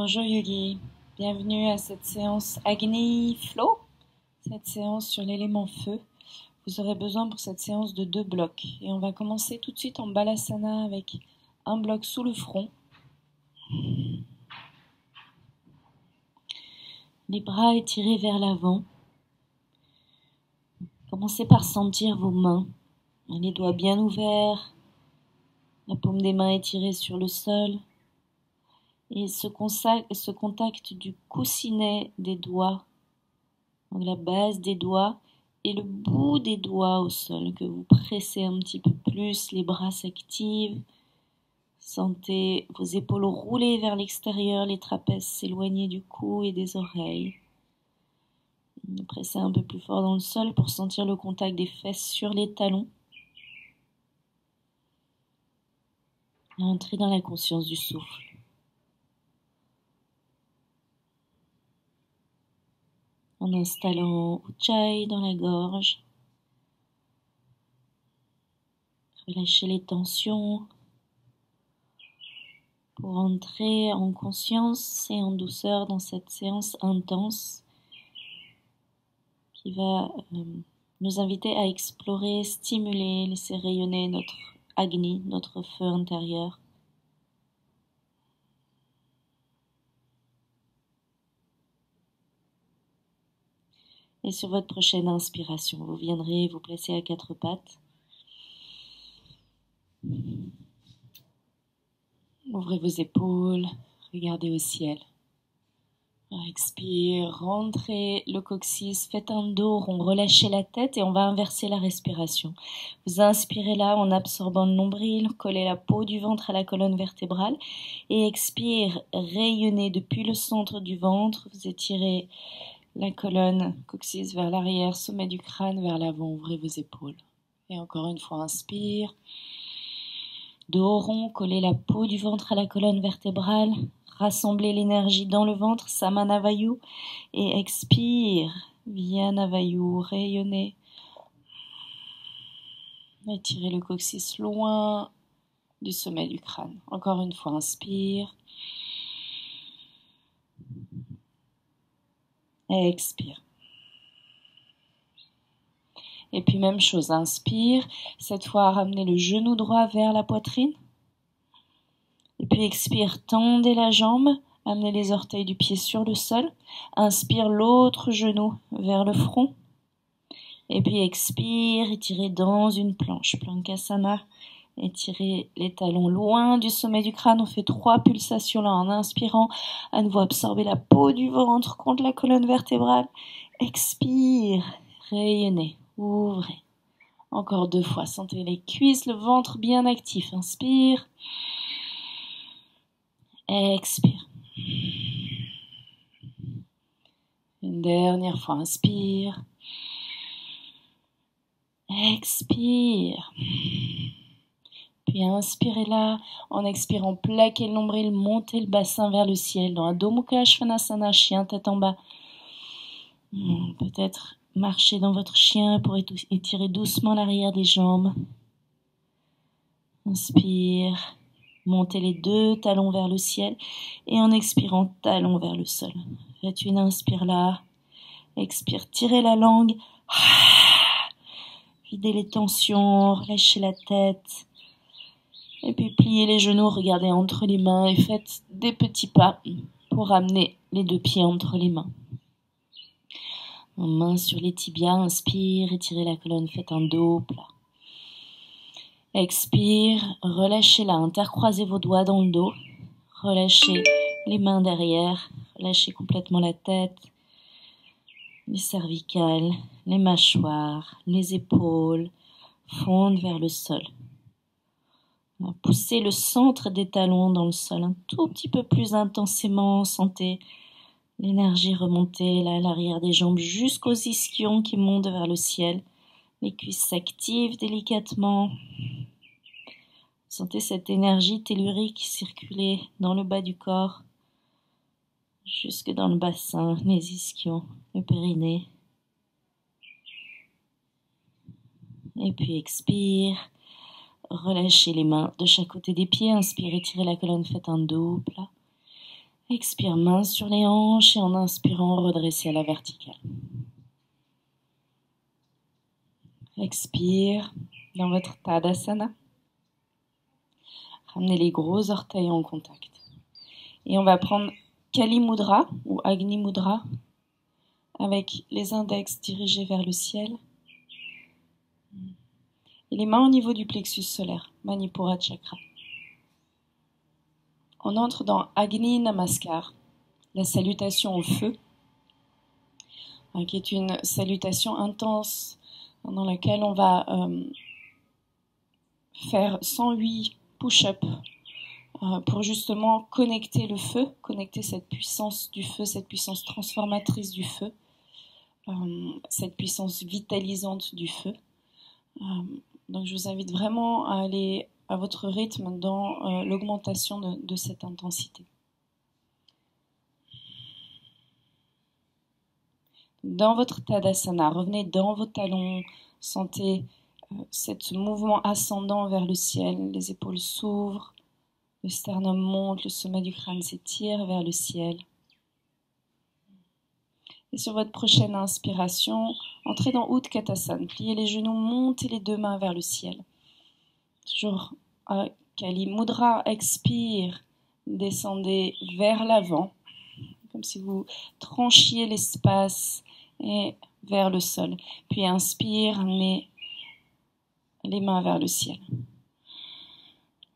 Bonjour Yogi, bienvenue à cette séance Agni Flow, cette séance sur l'élément feu. Vous aurez besoin pour cette séance de 2 blocs et on va commencer tout de suite en Balasana avec un bloc sous le front. Les bras étirés vers l'avant. Commencez par sentir vos mains, les doigts bien ouverts, la paume des mains étirée sur le sol. Et ce contact du coussinet des doigts, donc la base des doigts et le bout des doigts au sol, que vous pressez un petit peu plus, les bras s'activent. Sentez vos épaules rouler vers l'extérieur, les trapèzes s'éloigner du cou et des oreilles. Pressez un peu plus fort dans le sol pour sentir le contact des fesses sur les talons. Et entrez dans la conscience du souffle. En installant Ujjayi dans la gorge. Relâchez les tensions pour entrer en conscience et en douceur dans cette séance intense qui va nous inviter à explorer, stimuler, laisser rayonner notre Agni, notre feu intérieur. Et sur votre prochaine inspiration, vous viendrez vous placer à 4 pattes. Ouvrez vos épaules, regardez au ciel. Expire, rentrez le coccyx, faites un dos rond, relâchez la tête et on va inverser la respiration. Vous inspirez là en absorbant le nombril, collez la peau du ventre à la colonne vertébrale et expire, rayonnez depuis le centre du ventre, vous étirez la colonne coccyx vers l'arrière, sommet du crâne vers l'avant, ouvrez vos épaules. Et encore une fois, inspire. Dos rond, collez la peau du ventre à la colonne vertébrale, rassemblez l'énergie dans le ventre, Samanavayu, et expire, Vyanavayu, rayonnez. Étirez le coccyx loin du sommet du crâne. Encore une fois, inspire. Et expire. Et puis même chose, inspire, cette fois ramenez le genou droit vers la poitrine. Et puis expire, tendez la jambe, amenez les orteils du pied sur le sol. Inspire l'autre genou vers le front. Et puis expire, étirez dans une planche, Plankasana. Étirez les talons loin du sommet du crâne. On fait 3 pulsations là en inspirant. À nouveau, absorbez la peau du ventre contre la colonne vertébrale. Expire, rayonnez. Ouvrez. Encore 2 fois. Sentez les cuisses, le ventre bien actif. Inspire. Expire. Une dernière fois. Inspire. Expire. Puis inspirez là. En expirant, plaquez le nombril, montez le bassin vers le ciel. Dans Adho Mukha Svanasana, chien tête en bas. Peut-être marchez dans votre chien pour étirer doucement l'arrière des jambes. Inspire, montez les 2 talons vers le ciel et en expirant, talons vers le sol. Faites une inspire là, expire, tirez la langue, videz les tensions, relâchez la tête et puis pliez les genoux, regardez entre les mains et faites des petits pas pour ramener les 2 pieds entre les mains. Main sur les tibias, inspire, étirez la colonne, faites un dos plat. Expire, relâchez-la, intercroisez vos doigts dans le dos, relâchez les mains derrière, relâchez complètement la tête, les cervicales, les mâchoires, les épaules, fondent vers le sol. Poussez le centre des talons dans le sol un tout petit peu plus intensément, sentez l'énergie remonter là à l'arrière des jambes jusqu'aux ischions qui montent vers le ciel. Les cuisses s'activent délicatement. Sentez cette énergie tellurique circuler dans le bas du corps, jusque dans le bassin, les ischions, le périnée. Et puis expire. Relâchez les mains de chaque côté des pieds. Inspire, étirez la colonne, faites un dos plat. Expire, main sur les hanches et en inspirant, redresser à la verticale. Expire dans votre Tadasana. Ramenez les gros orteils en contact. Et on va prendre Kali Mudra ou Agni Mudra avec les index dirigés vers le ciel. Et les mains au niveau du plexus solaire, Manipura Chakra. On entre dans Agni Namaskar, la salutation au feu, qui est une salutation intense dans laquelle on va faire 108 push-ups pour justement connecter le feu, connecter cette puissance du feu, cette puissance transformatrice du feu, cette puissance vitalisante du feu. Donc je vous invite vraiment à aller à votre rythme dans l'augmentation de cette intensité. Dans votre Tadasana, revenez dans vos talons, sentez ce mouvement ascendant vers le ciel, les épaules s'ouvrent, le sternum monte, le sommet du crâne s'étire vers le ciel. Et sur votre prochaine inspiration, entrez dans Utkatasana, pliez les genoux, montez les deux mains vers le ciel. Toujours Kali Mudra, expire, descendez vers l'avant, comme si vous tranchiez l'espace et vers le sol. Puis inspire, amenez les mains vers le ciel.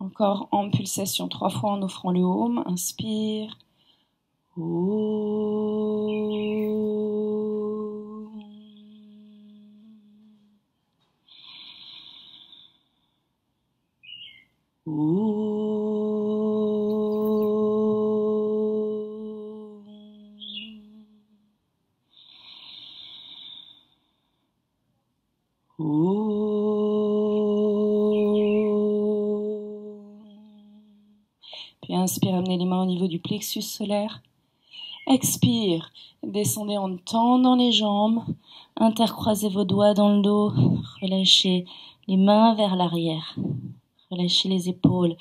Encore en pulsation, 3 fois en offrant le Om. Inspire. Puis inspire, amenez les mains au niveau du plexus solaire. Expire, descendez en tendant les jambes, intercroisez vos doigts dans le dos, relâchez les mains vers l'arrière, relâchez les épaules.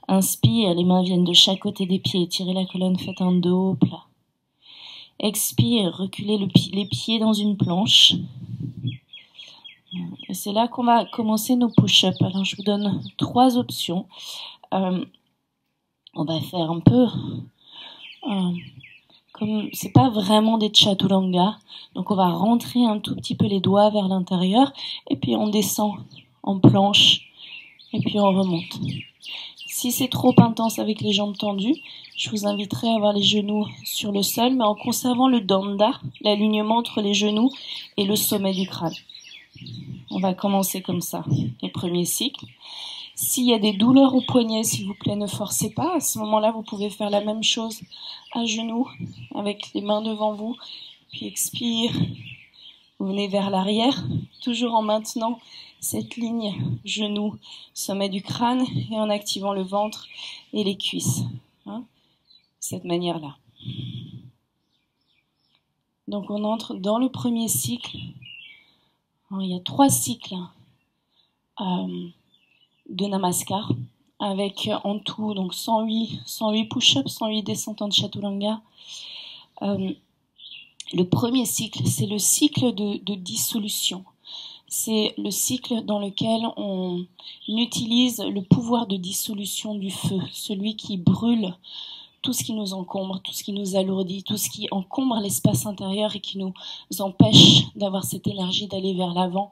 Inspire, les mains viennent de chaque côté des pieds, tirez la colonne, faites un dos plat. Expire, reculez les pieds dans une planche. Et c'est là qu'on va commencer nos push-ups. Alors je vous donne 3 options. On va faire un peu comme c'est pas vraiment des chaturanga, donc on va rentrer un tout petit peu les doigts vers l'intérieur et puis on descend en planche et puis on remonte. Si c'est trop intense avec les jambes tendues, je vous inviterai à avoir les genoux sur le sol, mais en conservant le danda, l'alignement entre les genoux et le sommet du crâne. On va commencer comme ça, les premiers cycles. S'il y a des douleurs au poignet, s'il vous plaît, ne forcez pas. À ce moment-là, vous pouvez faire la même chose à genoux, avec les mains devant vous. Puis expire, vous venez vers l'arrière, toujours en maintenant cette ligne genou, sommet du crâne, et en activant le ventre et les cuisses. Cette manière-là. Donc on entre dans le premier cycle. Alors, il y a 3 cycles de Namaskar, avec en tout donc 108 push-ups, 108 descentes en chaturanga. Le premier cycle, c'est le cycle de dissolution. C'est le cycle dans lequel on utilise le pouvoir de dissolution du feu, celui qui brûle tout ce qui nous encombre, tout ce qui nous alourdit, tout ce qui encombre l'espace intérieur et qui nous empêche d'avoir cette énergie d'aller vers l'avant,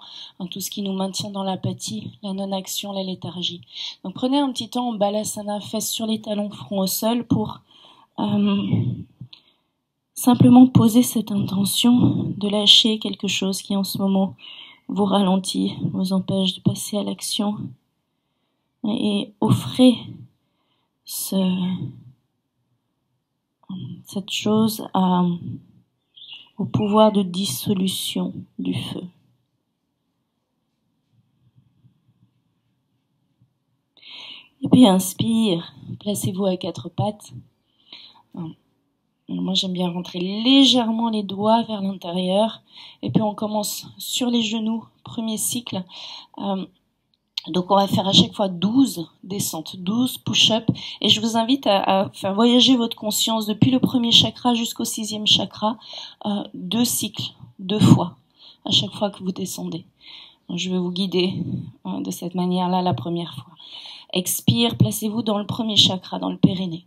tout ce qui nous maintient dans l'apathie, la non-action, la léthargie. Donc prenez un petit temps en balasana, fesses sur les talons, front au sol, pour simplement poser cette intention de lâcher quelque chose qui en ce moment vous ralentit, vous empêche de passer à l'action, et offrez cette chose au pouvoir de dissolution du feu. Et puis inspire, placez-vous à 4 pattes. Moi j'aime bien rentrer légèrement les doigts vers l'intérieur. Et puis on commence sur les genoux, premier cycle. Donc on va faire à chaque fois 12 descentes, 12 push-ups, et je vous invite à faire voyager votre conscience depuis le premier chakra jusqu'au 6e chakra, 2 cycles, 2 fois, à chaque fois que vous descendez. Donc, je vais vous guider de cette manière-là la première fois. Expire, placez-vous dans le premier chakra, dans le périnée.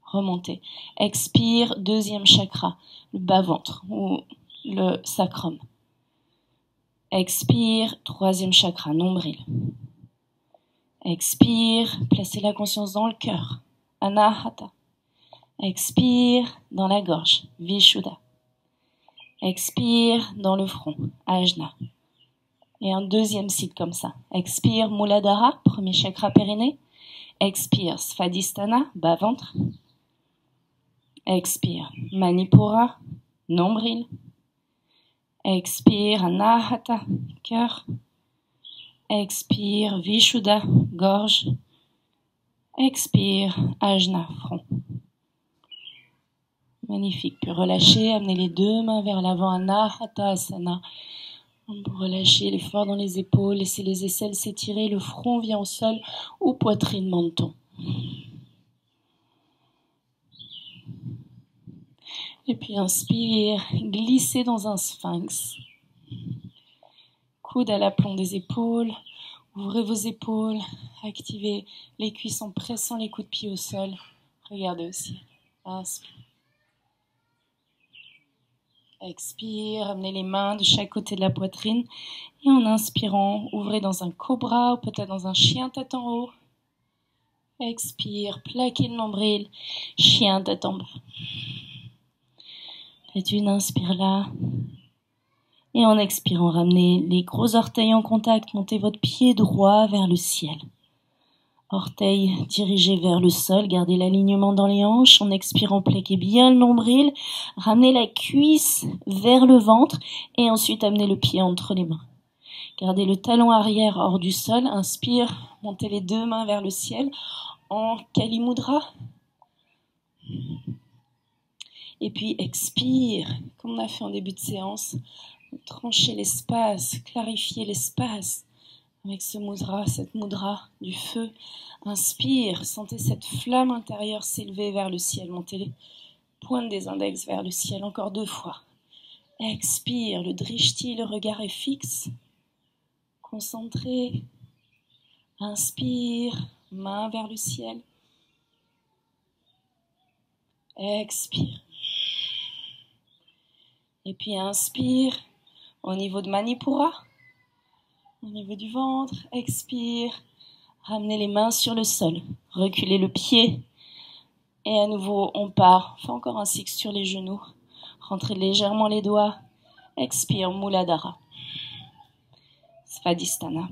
Remontez. Expire, 2e chakra, le bas-ventre ou le sacrum. Expire, 3e chakra, nombril. Expire, placez la conscience dans le cœur, Anahata. Expire, dans la gorge, Vishuddha. Expire, dans le front, Ajna. Et un 2e cycle comme ça. Expire, Muladhara, premier chakra périnée. Expire, Svadhisthana, bas-ventre. Expire, Manipura, nombril. Expire, Anahata, cœur. Expire, Vishuddha, gorge. Expire, Ajna, front. Magnifique. Puis relâchez, amenez les 2 mains vers l'avant, Anahatasana. Pour relâcher l'effort dans les épaules, laissez les aisselles s'étirer, le front vient au sol ou poitrine, menton. Et puis inspire, glissez dans un sphinx. Coude à l'aplomb des épaules, ouvrez vos épaules, activez les cuisses en pressant les coups de pied au sol. Regardez au ciel. Inspire. Expire, amenez les mains de chaque côté de la poitrine. Et en inspirant, ouvrez dans un cobra ou peut-être dans un chien tête en haut. Expire, plaquez le nombril, chien tête en bas. Faites une inspire là. Et en expirant, ramenez les gros orteils en contact, montez votre pied droit vers le ciel. Orteils dirigés vers le sol, gardez l'alignement dans les hanches. En expirant, plaquez bien le nombril, ramenez la cuisse vers le ventre et ensuite amenez le pied entre les mains. Gardez le talon arrière hors du sol, inspire, montez les 2 mains vers le ciel en Kali Mudra. Et puis expire, comme on a fait en début de séance, tranchez l'espace, clarifiez l'espace avec ce mudra, cette mudra du feu. Inspire, sentez cette flamme intérieure s'élever vers le ciel, montez les pointes des index vers le ciel, encore 2 fois. Expire, le drishti, le regard est fixe, concentré. Inspire, main vers le ciel. Expire. Et puis inspire au niveau de Manipura, au niveau du ventre. Expire, ramenez les mains sur le sol, reculez le pied. Et à nouveau, on part. On fait encore un cycle sur les genoux. Rentrez légèrement les doigts. Expire, Muladhara. Svadhisthana.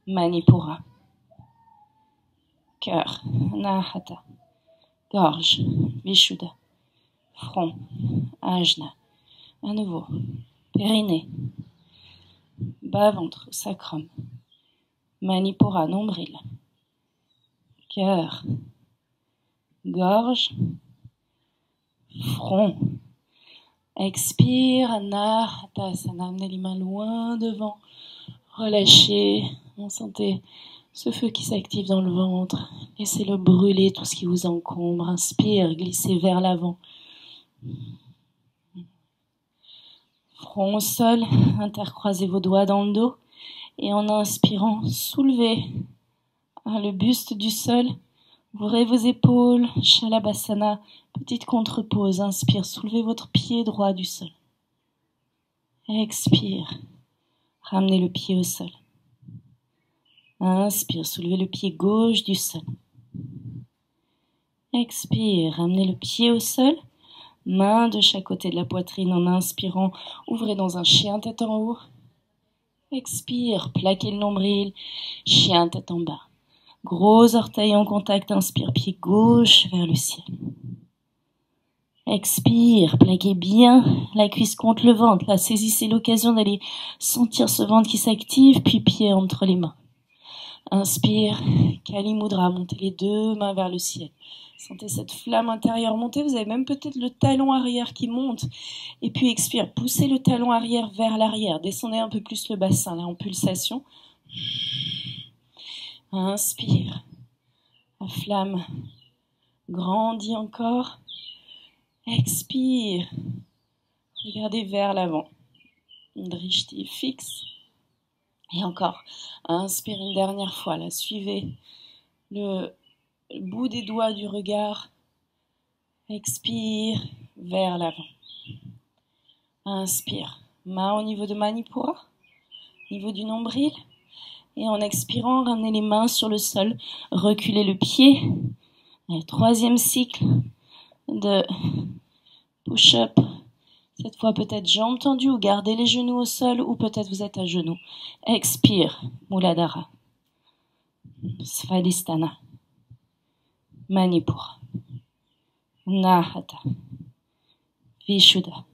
Manipura. Cœur, Anahata. Gorge, Vishuddha. Front, Ajna. À nouveau, périnée. Bas-ventre, sacrum. Manipura, nombril. Cœur. Gorge. Front. Expire, Anahatasana. Amenez les mains loin devant. Relâchez. Vous sentez ce feu qui s'active dans le ventre. Laissez-le brûler tout ce qui vous encombre. Inspire, glissez vers l'avant. Front au sol, intercroisez vos doigts dans le dos. Et en inspirant, soulevez le buste du sol. Ouvrez vos épaules, Shalabhasana, petite contre-pause. Inspire, soulevez votre pied droit du sol. Expire, ramenez le pied au sol. Inspire, soulevez le pied gauche du sol. Expire, ramenez le pied au sol. Main de chaque côté de la poitrine en inspirant. Ouvrez dans un chien tête en haut. Expire, plaquez le nombril. Chien tête en bas. Gros orteils en contact. Inspire, pied gauche vers le ciel. Expire, plaquez bien la cuisse contre le ventre. Là, saisissez l'occasion d'aller sentir ce ventre qui s'active, puis pied entre les mains. Inspire, Kali Mudra, montez les deux mains vers le ciel. Sentez cette flamme intérieure monter, vous avez même peut-être le talon arrière qui monte. Et puis expire, poussez le talon arrière vers l'arrière, descendez un peu plus le bassin, là en pulsation. Inspire, la flamme grandit encore. Expire, regardez vers l'avant. Drishti fixe. Et encore, inspire une dernière fois, là, suivez le bout des doigts du regard. Expire vers l'avant. Inspire, main au niveau de Manipura, niveau du nombril. Et en expirant, ramenez les mains sur le sol, reculez le pied. Et troisième cycle de push-up. Cette fois, peut-être jambes tendues ou gardez les genoux au sol ou peut-être vous êtes à genoux. Expire, Muladhara. Svadhisthana. Manipura. Nahata. Vishuddha.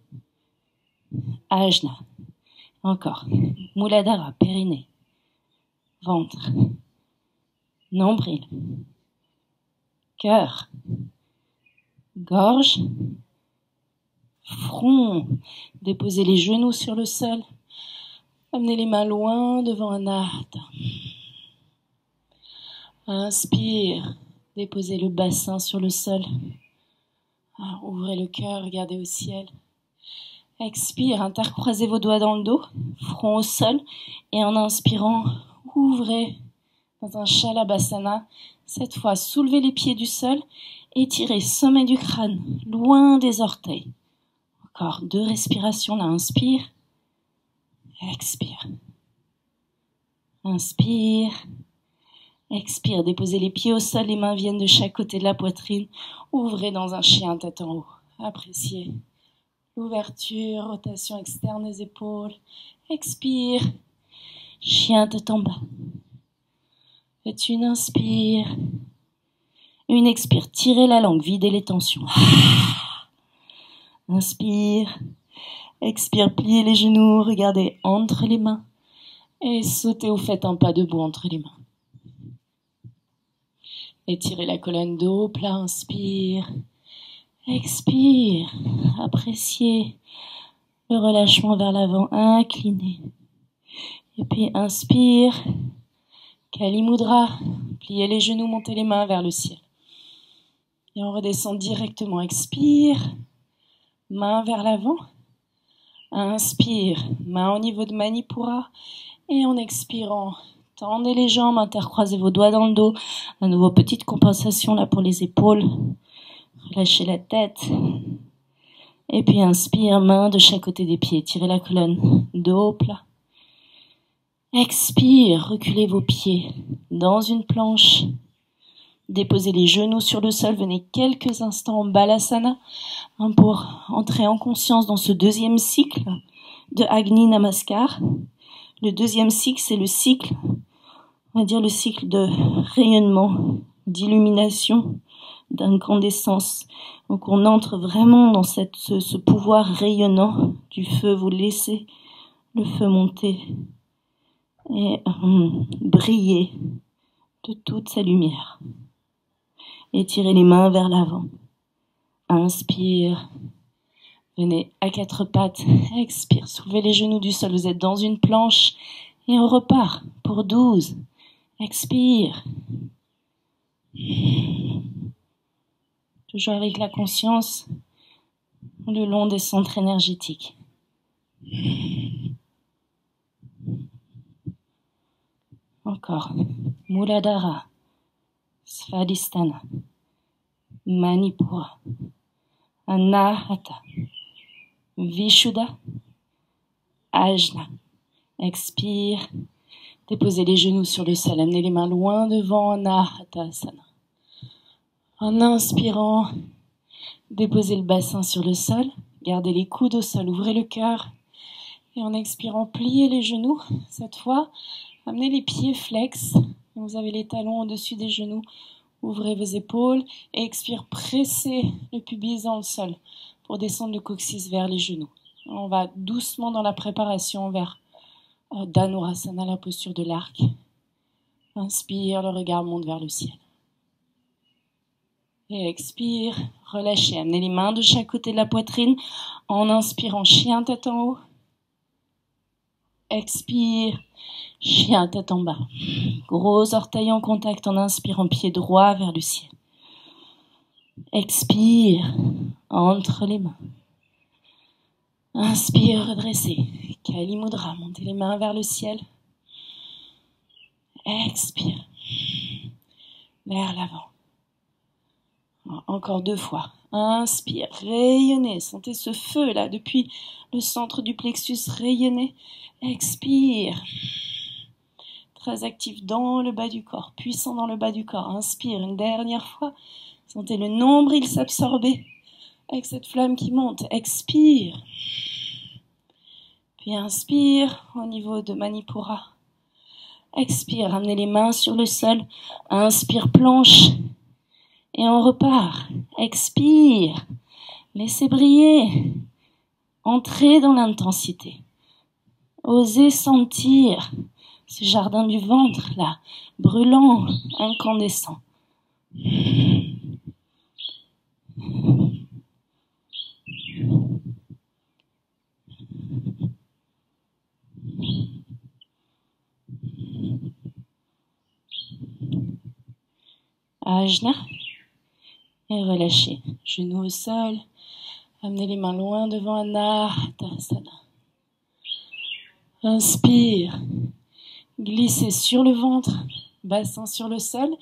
Ajna. Encore. Muladhara, périnée. Ventre. Nombril. Cœur. Gorge. Front. Déposez les genoux sur le sol. Amenez les mains loin devant Anahata. Inspire. Déposez le bassin sur le sol. Ouvrez le cœur, regardez au ciel. Expire, intercroisez vos doigts dans le dos, front au sol. Et en inspirant, ouvrez dans un Shalabhasana. Cette fois, soulevez les pieds du sol. Étirez sommet du crâne, loin des orteils. Encore 2 respirations là, inspire, expire, inspire, expire, déposez les pieds au sol, les mains viennent de chaque côté de la poitrine, ouvrez dans un chien tête en haut, appréciez l'ouverture, rotation externe des épaules, expire, chien tête en bas, faites une inspire, une expire, tirez la langue, videz les tensions. Inspire, expire, pliez les genoux, regardez entre les mains et sautez ou faites un pas debout entre les mains. Étirez la colonne dos, plat, inspire, expire, appréciez le relâchement vers l'avant, incliné. Et puis inspire, Kali Mudra, pliez les genoux, montez les mains vers le ciel. Et on redescend directement, expire. Main vers l'avant. Inspire, main au niveau de Manipura. Et en expirant, tendez les jambes, intercroisez vos doigts dans le dos. À nouveau, petite compensation là pour les épaules. Relâchez la tête. Et puis inspire, main de chaque côté des pieds. Tirez la colonne, dos plat. Expire, reculez vos pieds dans une planche. Déposez les genoux sur le sol, venez quelques instants en Balasana pour entrer en conscience dans ce deuxième cycle de Agni Namaskar. Le deuxième cycle, c'est le cycle, on va dire le cycle de rayonnement, d'illumination, d'incandescence. Donc on entre vraiment dans ce pouvoir rayonnant du feu. Vous laissez le feu monter et briller de toute sa lumière. Étirez les mains vers l'avant. Inspire. Venez à 4 pattes. Expire. Soulevez les genoux du sol. Vous êtes dans une planche. Et on repart pour 12. Expire. Toujours avec la conscience le long des centres énergétiques. Encore. Muladhara. Svadhisthana. Manipura. Anahata. Vishuddha. Ajna. Expire. Déposez les genoux sur le sol. Amenez les mains loin devant. Anahatasana. En inspirant, déposez le bassin sur le sol. Gardez les coudes au sol. Ouvrez le cœur. Et en expirant, pliez les genoux. Cette fois, amenez les pieds flex. Vous avez les talons au-dessus des genoux. Ouvrez vos épaules et expire, pressez le pubis dans le sol pour descendre le coccyx vers les genoux. On va doucement dans la préparation vers Dhanurasana, la posture de l'arc. Inspire, le regard monte vers le ciel. Et expire, relâchez. Amenez les mains de chaque côté de la poitrine en inspirant, chien tête en haut. Expire, chien tête en bas. Gros orteil en contact en inspirant, pied droit vers le ciel. Expire, entre les mains. Inspire, redressez. Kali Mudra, montez les mains vers le ciel. Expire, vers l'avant. Encore 2 fois. Inspire, rayonnez. Sentez ce feu là depuis le centre du plexus rayonner. Expire. Très actif dans le bas du corps, puissant dans le bas du corps. Inspire une dernière fois. Sentez le nombril s'absorber avec cette flamme qui monte. Expire. Puis inspire au niveau de Manipura. Expire, ramenez les mains sur le sol. Inspire, planche. Et on repart. Expire. Laissez briller. Entrez dans l'intensité. Osez sentir ce jardin du ventre, là, brûlant, incandescent. Ajna. Et relâchez. Genoux au sol. Amenez les mains loin devant Anahata-asana. Inspire. Glissez sur le ventre. Bassin sur le sol.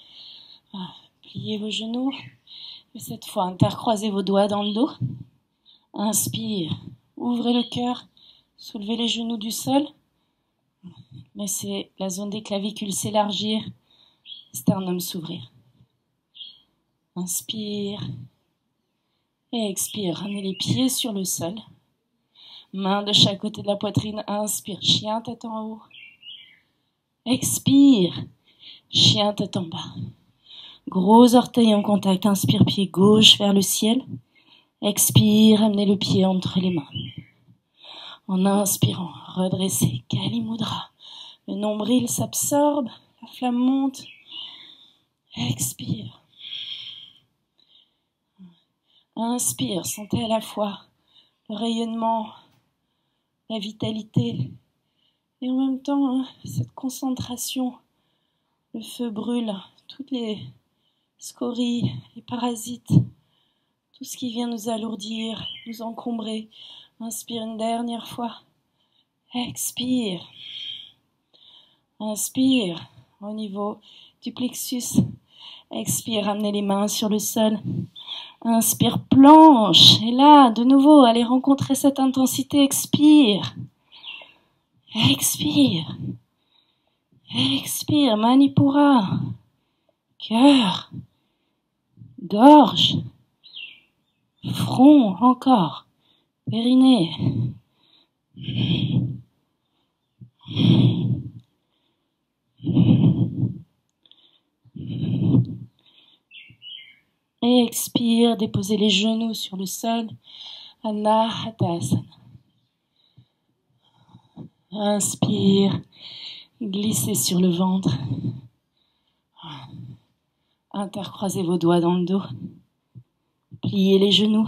Pliez vos genoux. Et cette fois, intercroisez vos doigts dans le dos. Inspire. Ouvrez le cœur. Soulevez les genoux du sol. Laissez la zone des clavicules s'élargir. Sternum s'ouvrir. Inspire. Et expire. Ramenez les pieds sur le sol. Mains de chaque côté de la poitrine. Inspire. Chien tête en haut. Expire. Chien tête en bas. Gros orteil en contact. Inspire. Pied gauche vers le ciel. Expire. Amenez le pied entre les mains. En inspirant, redressez. Kali Mudra. Le nombril s'absorbe. La flamme monte. Expire. Inspire, sentez à la fois le rayonnement, la vitalité et en même temps cette concentration. Le feu brûle toutes les scories, les parasites, tout ce qui vient nous alourdir, nous encombrer. Inspire une dernière fois. Expire. Inspire au niveau du plexus. Expire, ramenez les mains sur le sol. Inspire, planche. Et là, de nouveau, allez rencontrer cette intensité. Expire. Expire. Expire, Manipura. Cœur. Gorge. Front, encore. Périnée. Et expire, déposez les genoux sur le sol. Anahata-asana. Inspire, glissez sur le ventre. Intercroisez vos doigts dans le dos. Pliez les genoux.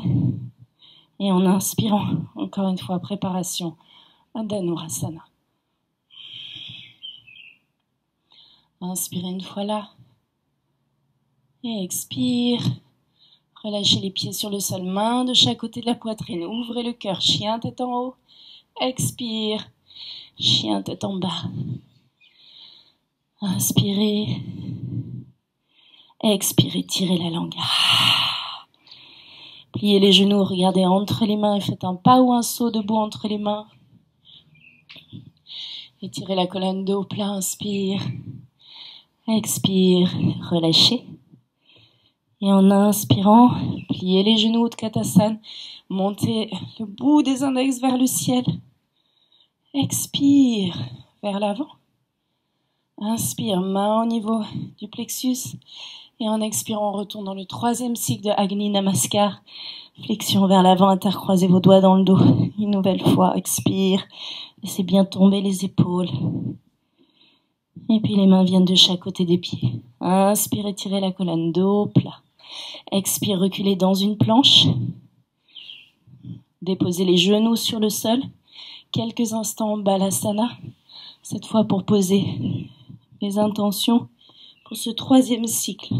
Et en inspirant, encore une fois, préparation à Dhanurasana. Inspirez une fois là. Et expire. Relâchez les pieds sur le sol, mains de chaque côté de la poitrine. Ouvrez le cœur, chien tête en haut. Expire. Chien tête en bas. Inspirez. Expirez, tirez la langue. Pliez les genoux, regardez entre les mains et faites un pas ou un saut debout entre les mains. Étirez la colonne dos plat, inspire. Expire, relâchez. Et en inspirant, pliez les genoux Utkatasana, montez le bout des index vers le ciel. Expire vers l'avant. Inspire, main au niveau du plexus. Et en expirant, on retourne dans le 3e cycle de Agni Namaskar. Flexion vers l'avant, intercroisez vos doigts dans le dos. Une nouvelle fois, expire. Laissez bien tomber les épaules. Et puis les mains viennent de chaque côté des pieds. Inspire, étirez la colonne, dos plat. Expire, reculez dans une planche. Déposez les genoux sur le sol. Quelques instants balasana. Cette fois pour poser les intentions pour ce troisième cycle.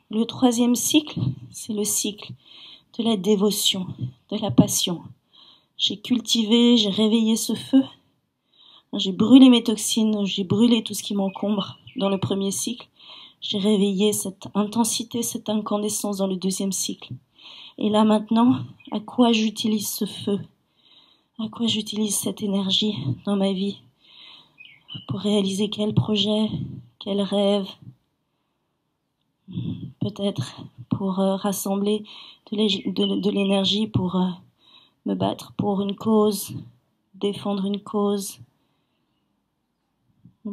Le troisième cycle, c'est le cycle de la dévotion, de la passion. J'ai cultivé, j'ai réveillé ce feu. J'ai brûlé mes toxines, j'ai brûlé tout ce qui m'encombre dans le premier cycle. J'ai réveillé cette intensité, cette incandescence dans le deuxième cycle. Et là maintenant, à quoi j'utilise ce feu? À quoi j'utilise cette énergie dans ma vie? Pour réaliser quel projet, quel rêve? Peut-être pour rassembler de l'énergie pour me battre pour une cause, défendre une cause.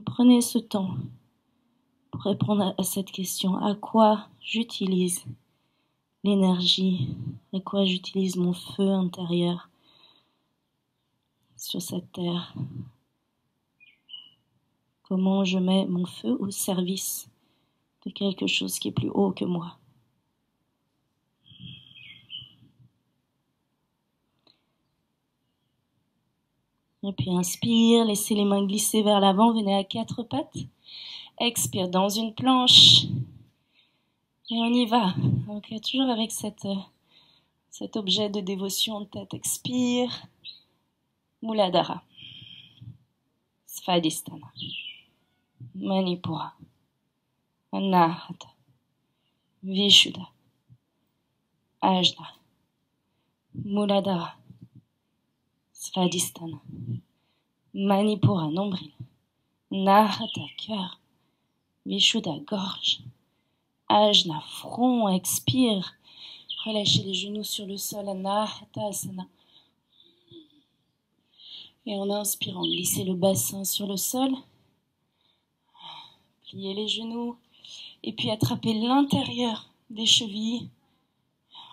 Prenez ce temps pour répondre à cette question. À quoi j'utilise l'énergie? À quoi j'utilise mon feu intérieur sur cette terre? Comment je mets mon feu au service de quelque chose qui est plus haut que moi? Et puis inspire, laissez les mains glisser vers l'avant, venez à quatre pattes. Expire dans une planche. Et on y va. Donc toujours avec cet objet de dévotion en tête. Expire. Muladhara. Svadhisthana. Manipura. Anahata. Vishuddha. Ajna. Muladhara. Svadhisthana. Manipura, nombril. Nahata, cœur. Vishuddha, gorge. Ajna, front, expire. Relâchez les genoux sur le sol. Anahata asana. Et en inspirant, glissez le bassin sur le sol. Pliez les genoux. Et puis attrapez l'intérieur des chevilles.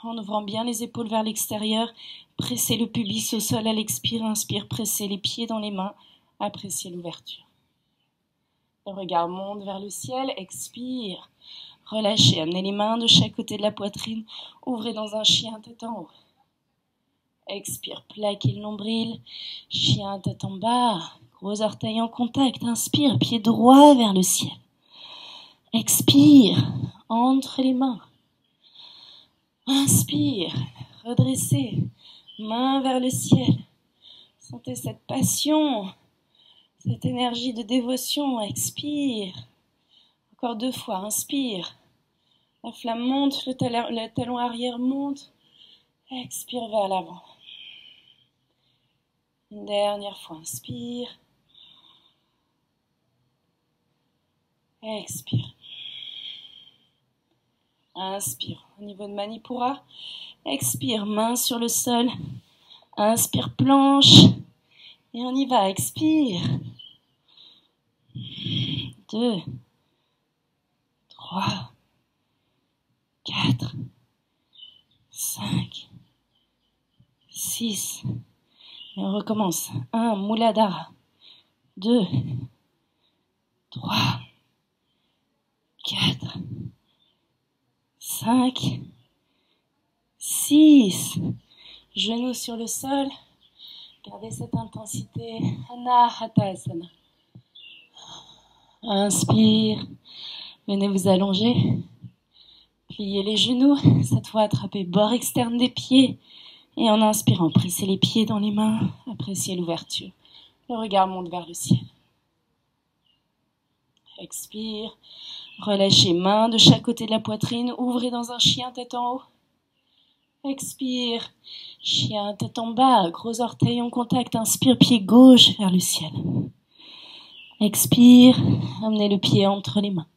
En ouvrant bien les épaules vers l'extérieur. Pressez le pubis au sol à l'expire. Inspire, pressez les pieds dans les mains. Appréciez l'ouverture. Le regard monte vers le ciel. Expire. Relâchez. Amenez les mains de chaque côté de la poitrine. Ouvrez dans un chien tête en haut. Expire. Plaquez le nombril. Chien tête en bas. Gros orteils en contact. Inspire. Pied droit vers le ciel. Expire. Entre les mains. Inspire. Redressez. Main vers le ciel. Sentez cette passion. Cette énergie de dévotion. Expire. Encore 2 fois. Inspire. La flamme monte. Le talon arrière monte. Expire vers l'avant. Une dernière fois. Inspire. Expire. Inspire. Au niveau de Manipura. Expire. Main sur le sol. Inspire. Planche. Et on y va. Expire. 2, 3, 4, 5, 6. Et on recommence. 1, Muladhara. 2, 3, 4, 5, 6. Genoux sur le sol. Gardez cette intensité. Anahatasana. Inspire. Venez vous allonger. Pliez les genoux. Cette fois, attrapez bord externe des pieds. Et en inspirant, pressez les pieds dans les mains. Appréciez l'ouverture. Le regard monte vers le ciel. Expire. Relâchez mains de chaque côté de la poitrine. Ouvrez dans un chien tête en haut. Expire. Chien tête en bas. Gros orteils en contact. Inspire. Pied gauche vers le ciel. Expire. Amenez le pied entre les mains.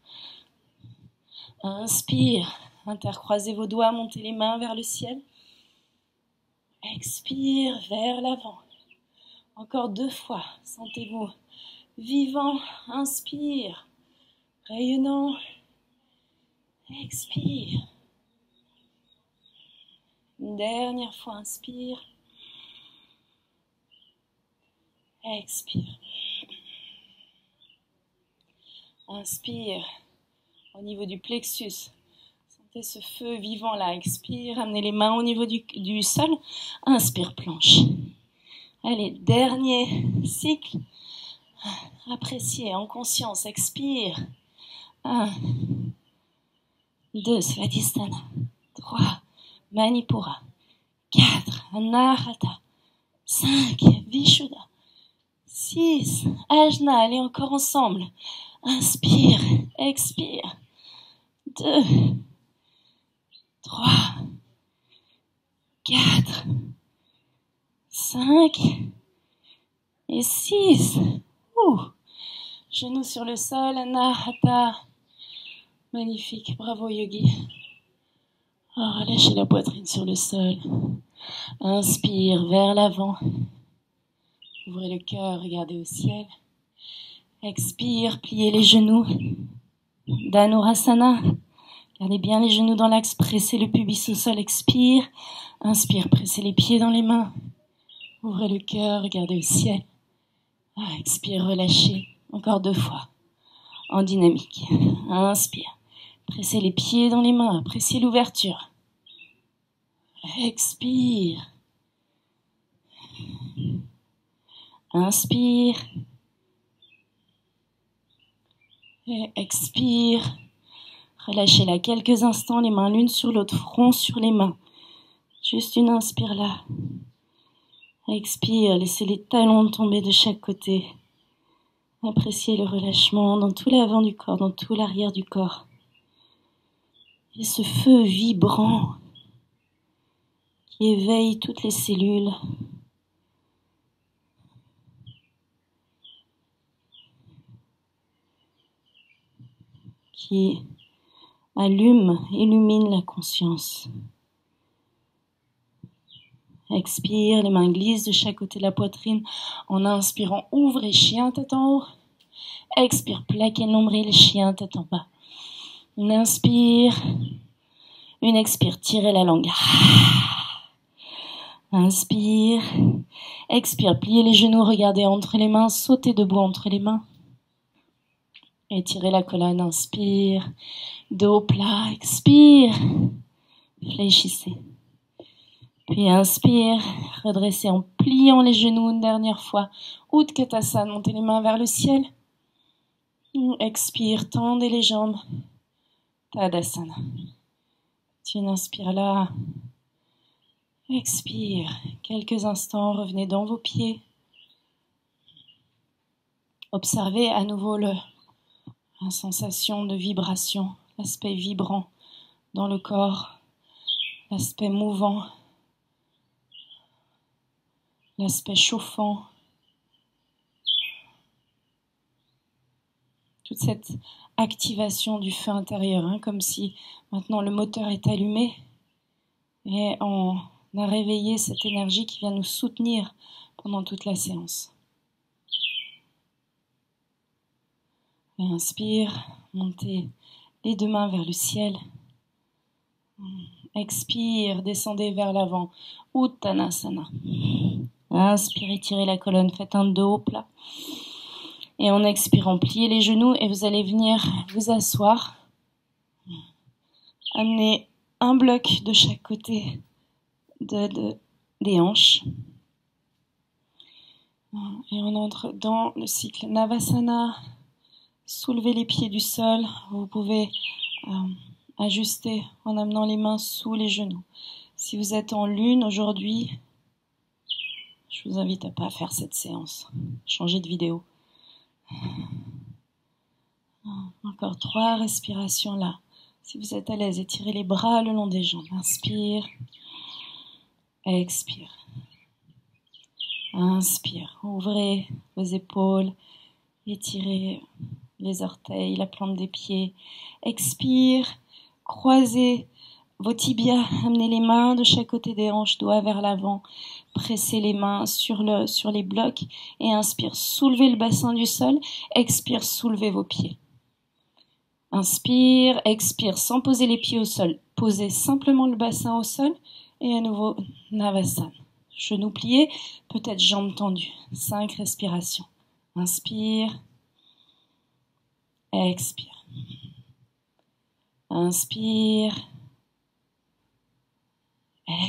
Inspire. Intercroisez vos doigts. Montez les mains vers le ciel. Expire vers l'avant. Encore 2 fois. Sentez-vous vivant. Inspire. Rayonnant. Expire. Une dernière fois. Inspire. Expire. Inspire au niveau du plexus. Sentez ce feu vivant là. Expire, amenez les mains au niveau du sol. Inspire, planche. Allez, dernier cycle. Appréciez en conscience. Expire. 1, 2, Svadhisthana. 3, Manipura. 4, Anahata. 5, Vishuddha. 6, Ajna. Allez, encore ensemble. Inspire, expire. 2, 3, 4, 5 et 6. Genoux sur le sol, Anahata. Magnifique, bravo yogi. Relâchez la poitrine sur le sol. Inspire vers l'avant. Ouvrez le cœur, regardez au ciel. Expire, pliez les genoux. Dhanurasana. Gardez bien les genoux dans l'axe, pressez le pubis au sol, expire. Inspire, pressez les pieds dans les mains. Ouvrez le cœur, regardez au ciel. Expire, relâchez. Encore 2 fois. En dynamique. Inspire. Pressez les pieds dans les mains, appréciez l'ouverture. Expire. Inspire. Et expire. Relâchez-la quelques instants, les mains l'une sur l'autre, front sur les mains. Juste une inspire là. Expire, laissez les talons tomber de chaque côté. Appréciez le relâchement dans tout l'avant du corps, dans tout l'arrière du corps. Et ce feu vibrant qui éveille toutes les cellules. Qui illumine la conscience. Expire, les mains glissent de chaque côté de la poitrine. En inspirant, ouvrez, chien, tête en haut. Expire, plaquez le nombril, chien, tête en bas. Une inspire. Une expire, tirez la langue. Inspire. Expire, pliez les genoux, regardez entre les mains, sautez debout entre les mains. Étirez la colonne, inspire. Dos plat, expire. Fléchissez. Puis inspire, redressez en pliant les genoux une dernière fois. Utkatasana, montez les mains vers le ciel. Expire, tendez les jambes. Tadasana. Tu inspires là. Expire. Quelques instants, revenez dans vos pieds. Observez à nouveau la sensation de vibration, l'aspect vibrant dans le corps, l'aspect mouvant, l'aspect chauffant. Toute cette activation du feu intérieur, comme si maintenant le moteur est allumé et on a réveillé cette énergie qui vient nous soutenir pendant toute la séance. Et inspire, montez les 2 mains vers le ciel. Expire, descendez vers l'avant. Uttanasana. Inspirez, tirez la colonne, faites un dos plat. Et en expirant, pliez les genoux et vous allez venir vous asseoir. Amenez un bloc de chaque côté des hanches. Et on entre dans le cycle Navasana. Soulevez les pieds du sol. Vous pouvez ajuster en amenant les mains sous les genoux. Si vous êtes en lune aujourd'hui, je vous invite à ne pas faire cette séance. Changez de vidéo. Encore 3 respirations là. Si vous êtes à l'aise, étirez les bras le long des jambes. Inspire. Expire. Inspire. Ouvrez vos épaules. Étirez les orteils, la plante des pieds. Expire. Croisez vos tibias. Amenez les mains de chaque côté des hanches, doigts vers l'avant. Pressez les mains sur les blocs. Et inspire. Soulevez le bassin du sol. Expire. Soulevez vos pieds. Inspire, expire, sans poser les pieds au sol. Posez simplement le bassin au sol. Et à nouveau, Navasana. Genoux pliés, peut-être jambes tendues. 5 respirations. Inspire. Expire. Inspire.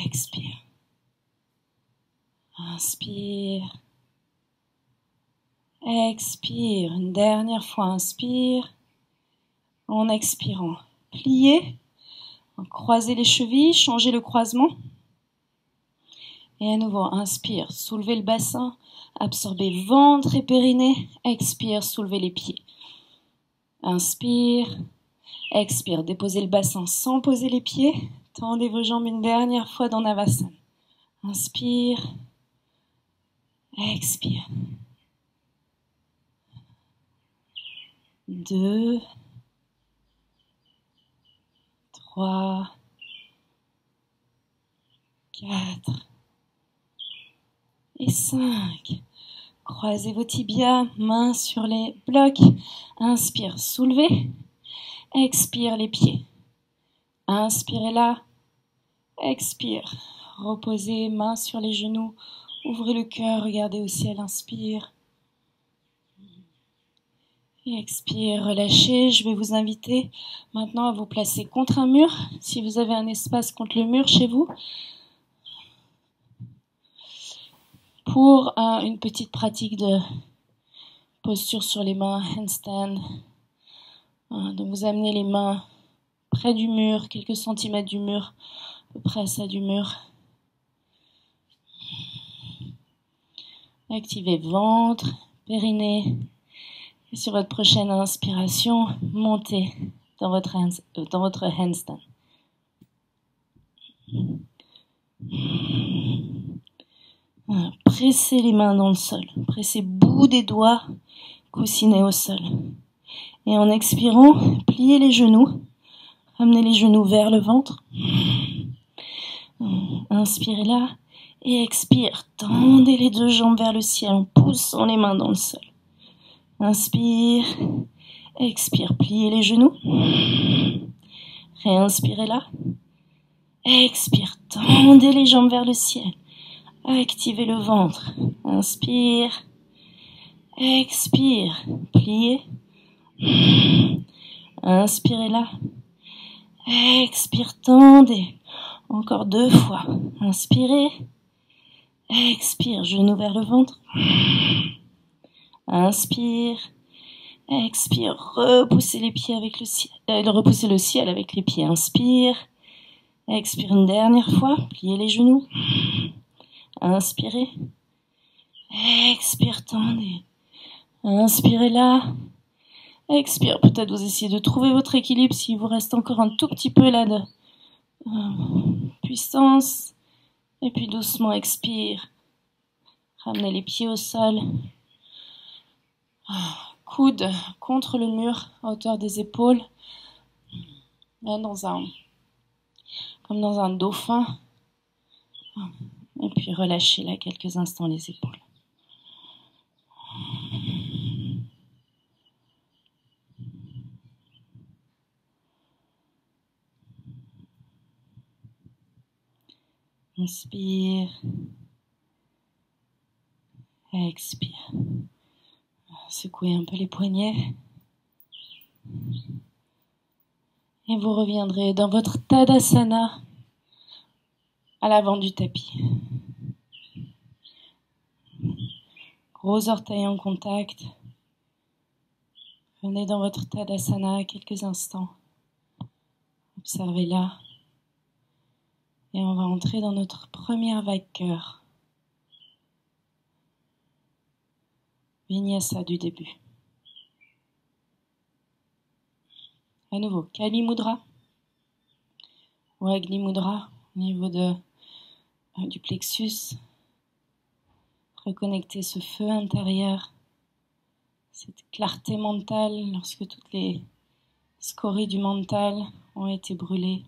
Expire. Inspire. Expire. Une dernière fois, inspire. En expirant, pliez. Croisez les chevilles, changez le croisement. Et à nouveau, inspire, soulevez le bassin, absorbez ventre et périnée. Expire, soulevez les pieds. Inspire, expire, déposez le bassin sans poser les pieds. Tendez vos jambes une dernière fois dans Navasana. Inspire, expire. 2, 3, 4 et 5. Croisez vos tibias, mains sur les blocs. Inspire, soulevez. Expire les pieds. Inspirez là. Expire. Reposez, mains sur les genoux. Ouvrez le cœur, regardez au ciel. Inspire. Et expire, relâchez. Je vais vous inviter maintenant à vous placer contre un mur. Si vous avez un espace contre le mur chez vous. Pour une petite pratique de posture sur les mains, handstand. Donc vous amenez les mains près du mur, quelques centimètres du mur, à peu près à ça du mur. Activez ventre, périnée. Et sur votre prochaine inspiration, montez dans votre handstand. Pressez les mains dans le sol. Pressez bout des doigts, coussinez au sol. Et en expirant, pliez les genoux. Ramenez les genoux vers le ventre. Inspirez là et expire. Tendez les deux jambes vers le ciel en poussant les mains dans le sol. Inspire, expire, pliez les genoux. Réinspirez là. Expire, tendez les jambes vers le ciel. Activez le ventre. Inspire. Expire. Pliez. Inspirez là. Expire, tendez. Encore 2 fois. Inspirez. Expire, genou vers le ventre. Inspire. Expire, repoussez les pieds avec le ciel. Repoussez le ciel avec les pieds. Inspire. Expire une dernière fois. Pliez les genoux. Inspirez. Expire, tendez. Inspirez là. Expire. Peut-être vous essayez de trouver votre équilibre s'il vous reste encore un tout petit peu là de puissance. Et puis doucement expire. Ramenez les pieds au sol. Coude contre le mur à hauteur des épaules. Là, comme dans un dauphin. Et puis relâchez là quelques instants les épaules. Inspire. Expire. Secouez un peu les poignets. Et vous reviendrez dans votre Tadasana à l'avant du tapis. Gros orteils en contact. Venez dans votre Tadasana quelques instants. Observez là. Et on va entrer dans notre première vague cœur. Vinyasa du début. À nouveau, Kali Mudra ou Agni Mudra au niveau du plexus. Reconnecter ce feu intérieur, cette clarté mentale lorsque toutes les scories du mental ont été brûlées.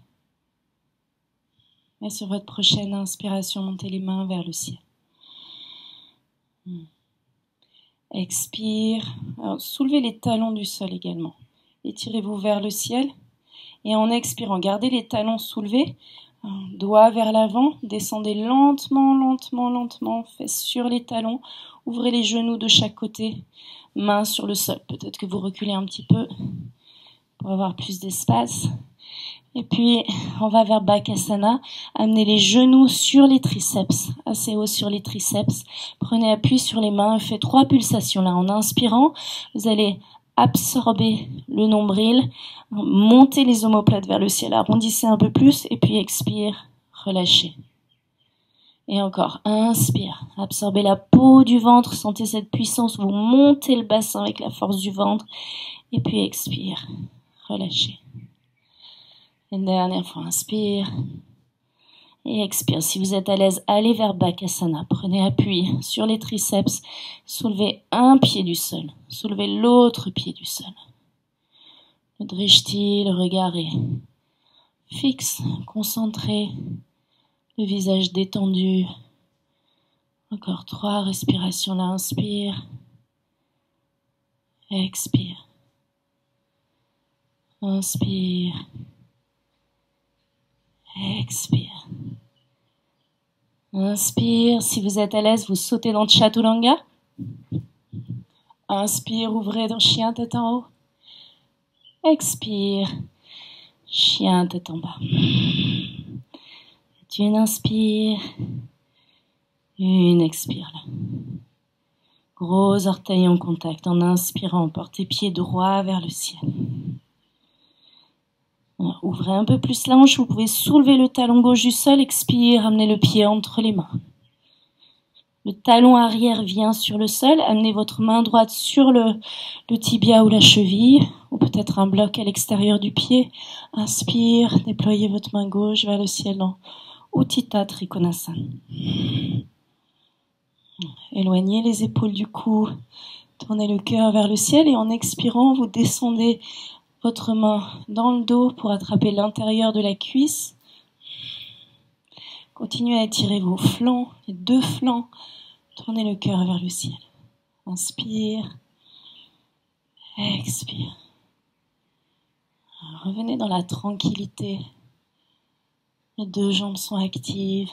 Et sur votre prochaine inspiration, montez les mains vers le ciel. Expire. Alors, soulevez les talons du sol également. Étirez-vous vers le ciel. Et en expirant, gardez les talons soulevés. Doigts vers l'avant. Descendez lentement, lentement, lentement. Fesses sur les talons. Ouvrez les genoux de chaque côté. main sur le sol. Peut-être que vous reculez un petit peu pour avoir plus d'espace. Et puis, on va vers Bakasana. Amenez les genoux sur les triceps, assez haut sur les triceps. Prenez appui sur les mains. Faites 3 pulsations là. En inspirant, vous allez absorber le nombril, montez les omoplates vers le ciel, arrondissez un peu plus, et puis expire, relâchez. Et encore, inspire, absorbez la peau du ventre, sentez cette puissance, vous montez le bassin avec la force du ventre, et puis expire, relâchez. Une dernière fois, inspire et expire. Si vous êtes à l'aise, allez vers Bakasana, prenez appui sur les triceps, soulevez un pied du sol, soulevez l'autre pied du sol. Le drishti, le regard est fixe, concentré, le visage détendu. Encore 3 respirations là, inspire, expire, inspire, expire. Inspire, si vous êtes à l'aise, vous sautez dans Chaturanga. Inspire, ouvrez dans chien tête en haut. Expire, chien tête en bas. Une inspire, une expire là. Gros orteils en contact. En inspirant, portez pied droit vers le ciel. Alors, ouvrez un peu plus la hanche, vous pouvez soulever le talon gauche du sol, expire, amenez le pied entre les mains. Le talon arrière vient sur le sol, amenez votre main droite sur le tibia ou la cheville, ou peut-être un bloc à l'extérieur du pied. Inspire, déployez votre main gauche vers le ciel en Utthita Trikonasana. Éloignez les épaules du cou, tournez le cœur vers le ciel et en expirant, vous descendez votre main dans le dos pour attraper l'intérieur de la cuisse. Continuez à étirer vos flancs, les 2 flancs. Tournez le cœur vers le ciel. Inspire, expire. Revenez dans la tranquillité. Les 2 jambes sont actives.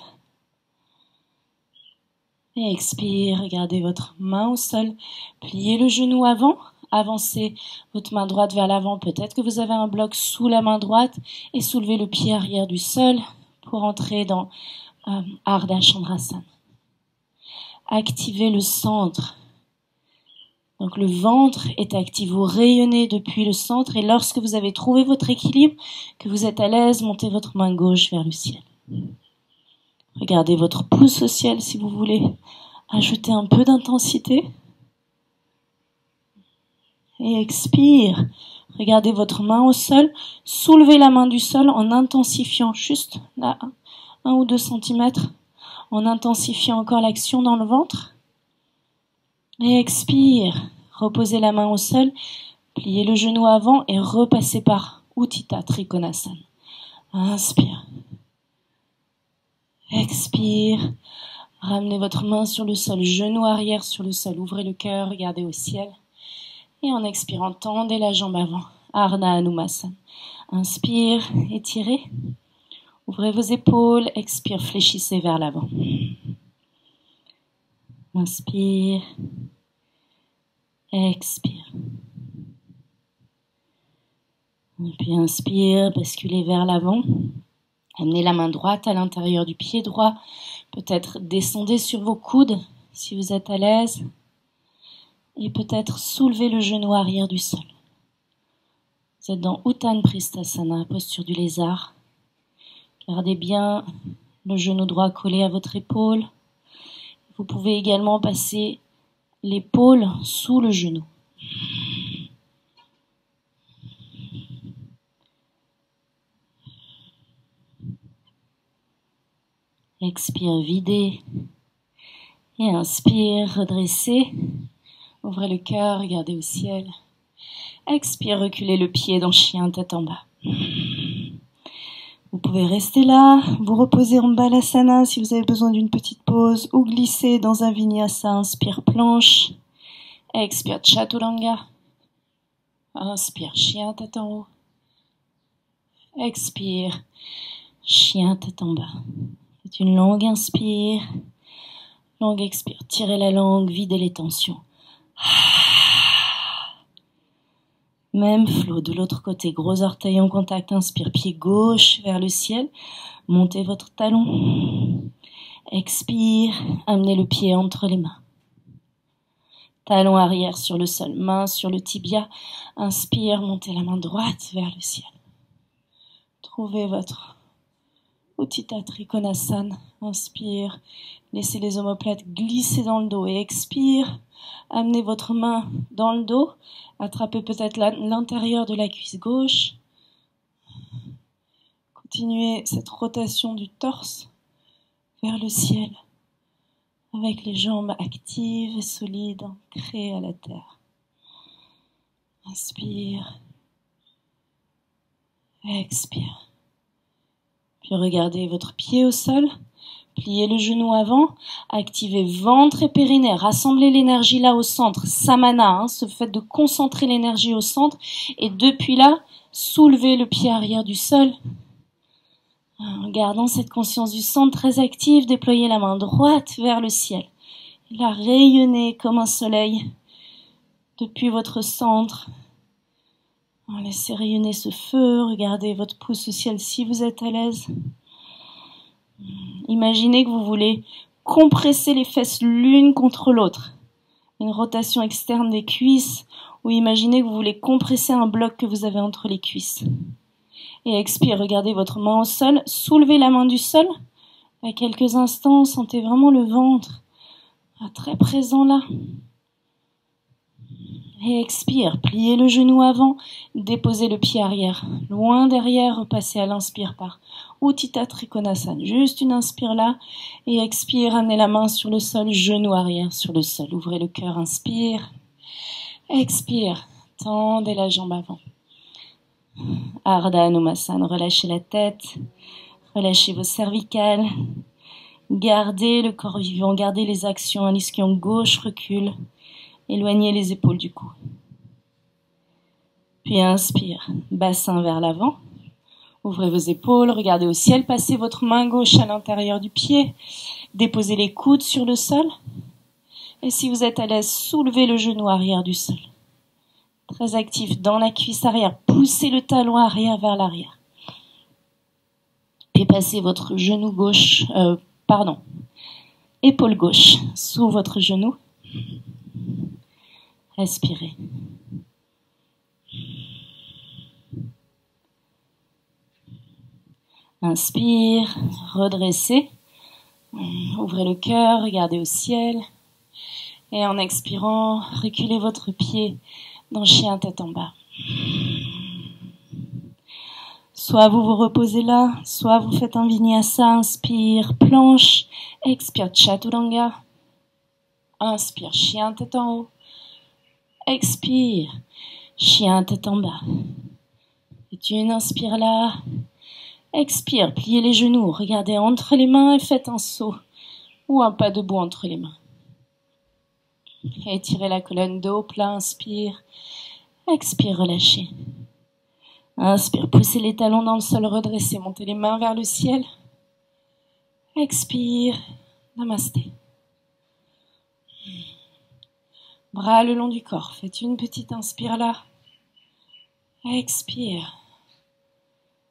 Et expire, regardez votre main au sol. Pliez le genou avant. Avancez votre main droite vers l'avant. Peut-être que vous avez un bloc sous la main droite. Et soulevez le pied arrière du sol pour entrer dans Ardha Chandrasana. Activez le centre. Donc le ventre est actif. Vous rayonnez depuis le centre. Et lorsque vous avez trouvé votre équilibre, que vous êtes à l'aise, montez votre main gauche vers le ciel. Regardez votre pouce au ciel si vous voulez ajouter un peu d'intensité. Et expire. Regardez votre main au sol. Soulevez la main du sol en intensifiant juste là, 1 ou 2 centimètres. En intensifiant encore l'action dans le ventre. Et expire. Reposez la main au sol. Pliez le genou avant et repassez par Utthita Trikonasana. Inspire. Expire. Ramenez votre main sur le sol, genou arrière sur le sol. Ouvrez le cœur, regardez au ciel. Et en expirant, tendez la jambe avant. Ardha Hanumasana. Inspire, étirez. Ouvrez vos épaules. Expire, fléchissez vers l'avant. Inspire. Expire. Et puis inspire, basculez vers l'avant. Amenez la main droite à l'intérieur du pied droit. Peut-être descendez sur vos coudes si vous êtes à l'aise. Et peut-être soulevez le genou arrière du sol. Vous êtes dans Uttan Pristhasana, posture du lézard. Gardez bien le genou droit collé à votre épaule. Vous pouvez également passer l'épaule sous le genou. Expire, videz. Et inspire, redressez. Ouvrez le cœur, regardez au ciel. Expire, reculez le pied dans chien, tête en bas. Vous pouvez rester là, vous reposer en balasana si vous avez besoin d'une petite pause, ou glisser dans un vinyasa. Inspire, planche. Expire, chaturanga. Inspire, chien, tête en haut. Expire, chien, tête en bas. Faites une longue inspire, longue expire. Tirez la langue, videz les tensions. Même flow de l'autre côté, gros orteil en contact, inspire, pied gauche vers le ciel, montez votre talon. Expire, amenez le pied entre les mains. Talon arrière sur le sol, main sur le tibia. Inspire, montez la main droite vers le ciel. Trouvez votre Utthita Trikonasana. Inspire, laissez les omoplates glisser dans le dos et expire. Amenez votre main dans le dos. Attrapez peut-être l'intérieur de la cuisse gauche. Continuez cette rotation du torse vers le ciel avec les jambes actives et solides, ancrées à la terre. Inspire. Expire. Puis regardez votre pied au sol. Pliez le genou avant, activez ventre et périnée, rassemblez l'énergie là au centre, samana, ce fait de concentrer l'énergie au centre, et depuis là, soulevez le pied arrière du sol. En gardant cette conscience du centre très active, déployez la main droite vers le ciel. La rayonnez comme un soleil depuis votre centre. Laissez rayonner ce feu, regardez votre pouce au ciel si vous êtes à l'aise. Imaginez que vous voulez compresser les fesses l'une contre l'autre. Une rotation externe des cuisses, ou imaginez que vous voulez compresser un bloc que vous avez entre les cuisses. Et expire, regardez votre main au sol, soulevez la main du sol. À quelques instants, sentez vraiment le ventre très présent là. Et expire, pliez le genou avant, déposez le pied arrière. Loin derrière, repassez à l'inspire par Utthita Trikonasana. Juste une inspire là, et expire, amenez la main sur le sol, genou arrière sur le sol. Ouvrez le cœur, inspire. Expire, tendez la jambe avant. Ardha Anumasana, relâchez la tête, relâchez vos cervicales. Gardez le corps vivant, gardez les actions. L'ischio gauche recule. Éloignez les épaules du cou. Puis inspire, bassin vers l'avant. Ouvrez vos épaules, regardez au ciel, passez votre main gauche à l'intérieur du pied. Déposez les coudes sur le sol. Et si vous êtes à l'aise, soulevez le genou arrière du sol. Très actif dans la cuisse arrière. Poussez le talon arrière vers l'arrière. Puis passez votre genou gauche, épaule gauche sous votre genou. Respirez. Inspire, redressez. Ouvrez le cœur, regardez au ciel. Et en expirant, reculez votre pied dans chien tête en bas. Soit vous vous reposez là, soit vous faites un vinyasa. Inspire, planche. Expire, chaturanga. Inspire, chien tête en haut. Expire, chien tête en bas. Et une inspire là. Expire, pliez les genoux, regardez entre les mains et faites un saut ou un pas debout entre les mains. Et étirez la colonne dos plat, inspire. Expire, relâchez. Inspire, poussez les talons dans le sol, redressez, montez les mains vers le ciel. Expire, namasté. Bras le long du corps, faites une petite inspire là. Expire.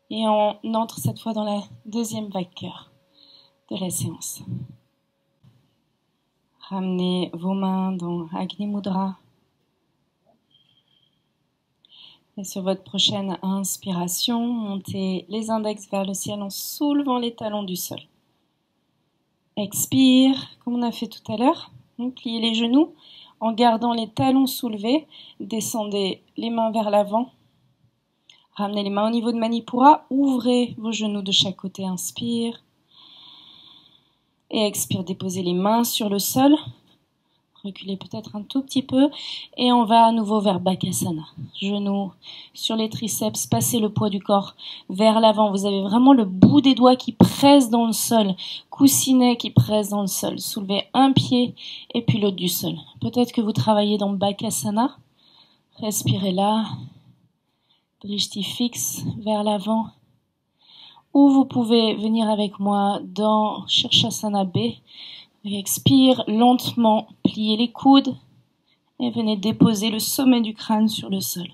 Et on entre cette fois dans la deuxième vague cœur de la séance. Ramenez vos mains dans Agni Mudra. Et sur votre prochaine inspiration, montez les index vers le ciel en soulevant les talons du sol. Expire, comme on a fait tout à l'heure. Pliez les genoux en gardant les talons soulevés. Descendez les mains vers l'avant. Ramenez les mains au niveau de Manipura. Ouvrez vos genoux de chaque côté. Inspire. Et expire, déposez les mains sur le sol. Reculez peut-être un tout petit peu. Et on va à nouveau vers Bakasana. Genoux sur les triceps. Passez le poids du corps vers l'avant. Vous avez vraiment le bout des doigts qui presse dans le sol. Coussinet qui presse dans le sol. Soulevez un pied et puis l'autre du sol. Peut-être que vous travaillez dans Bakasana. Respirez là. Drishti fixe vers l'avant. Ou vous pouvez venir avec moi dans Shirshasana B. Expire lentement, pliez les coudes et venez déposer le sommet du crâne sur le sol.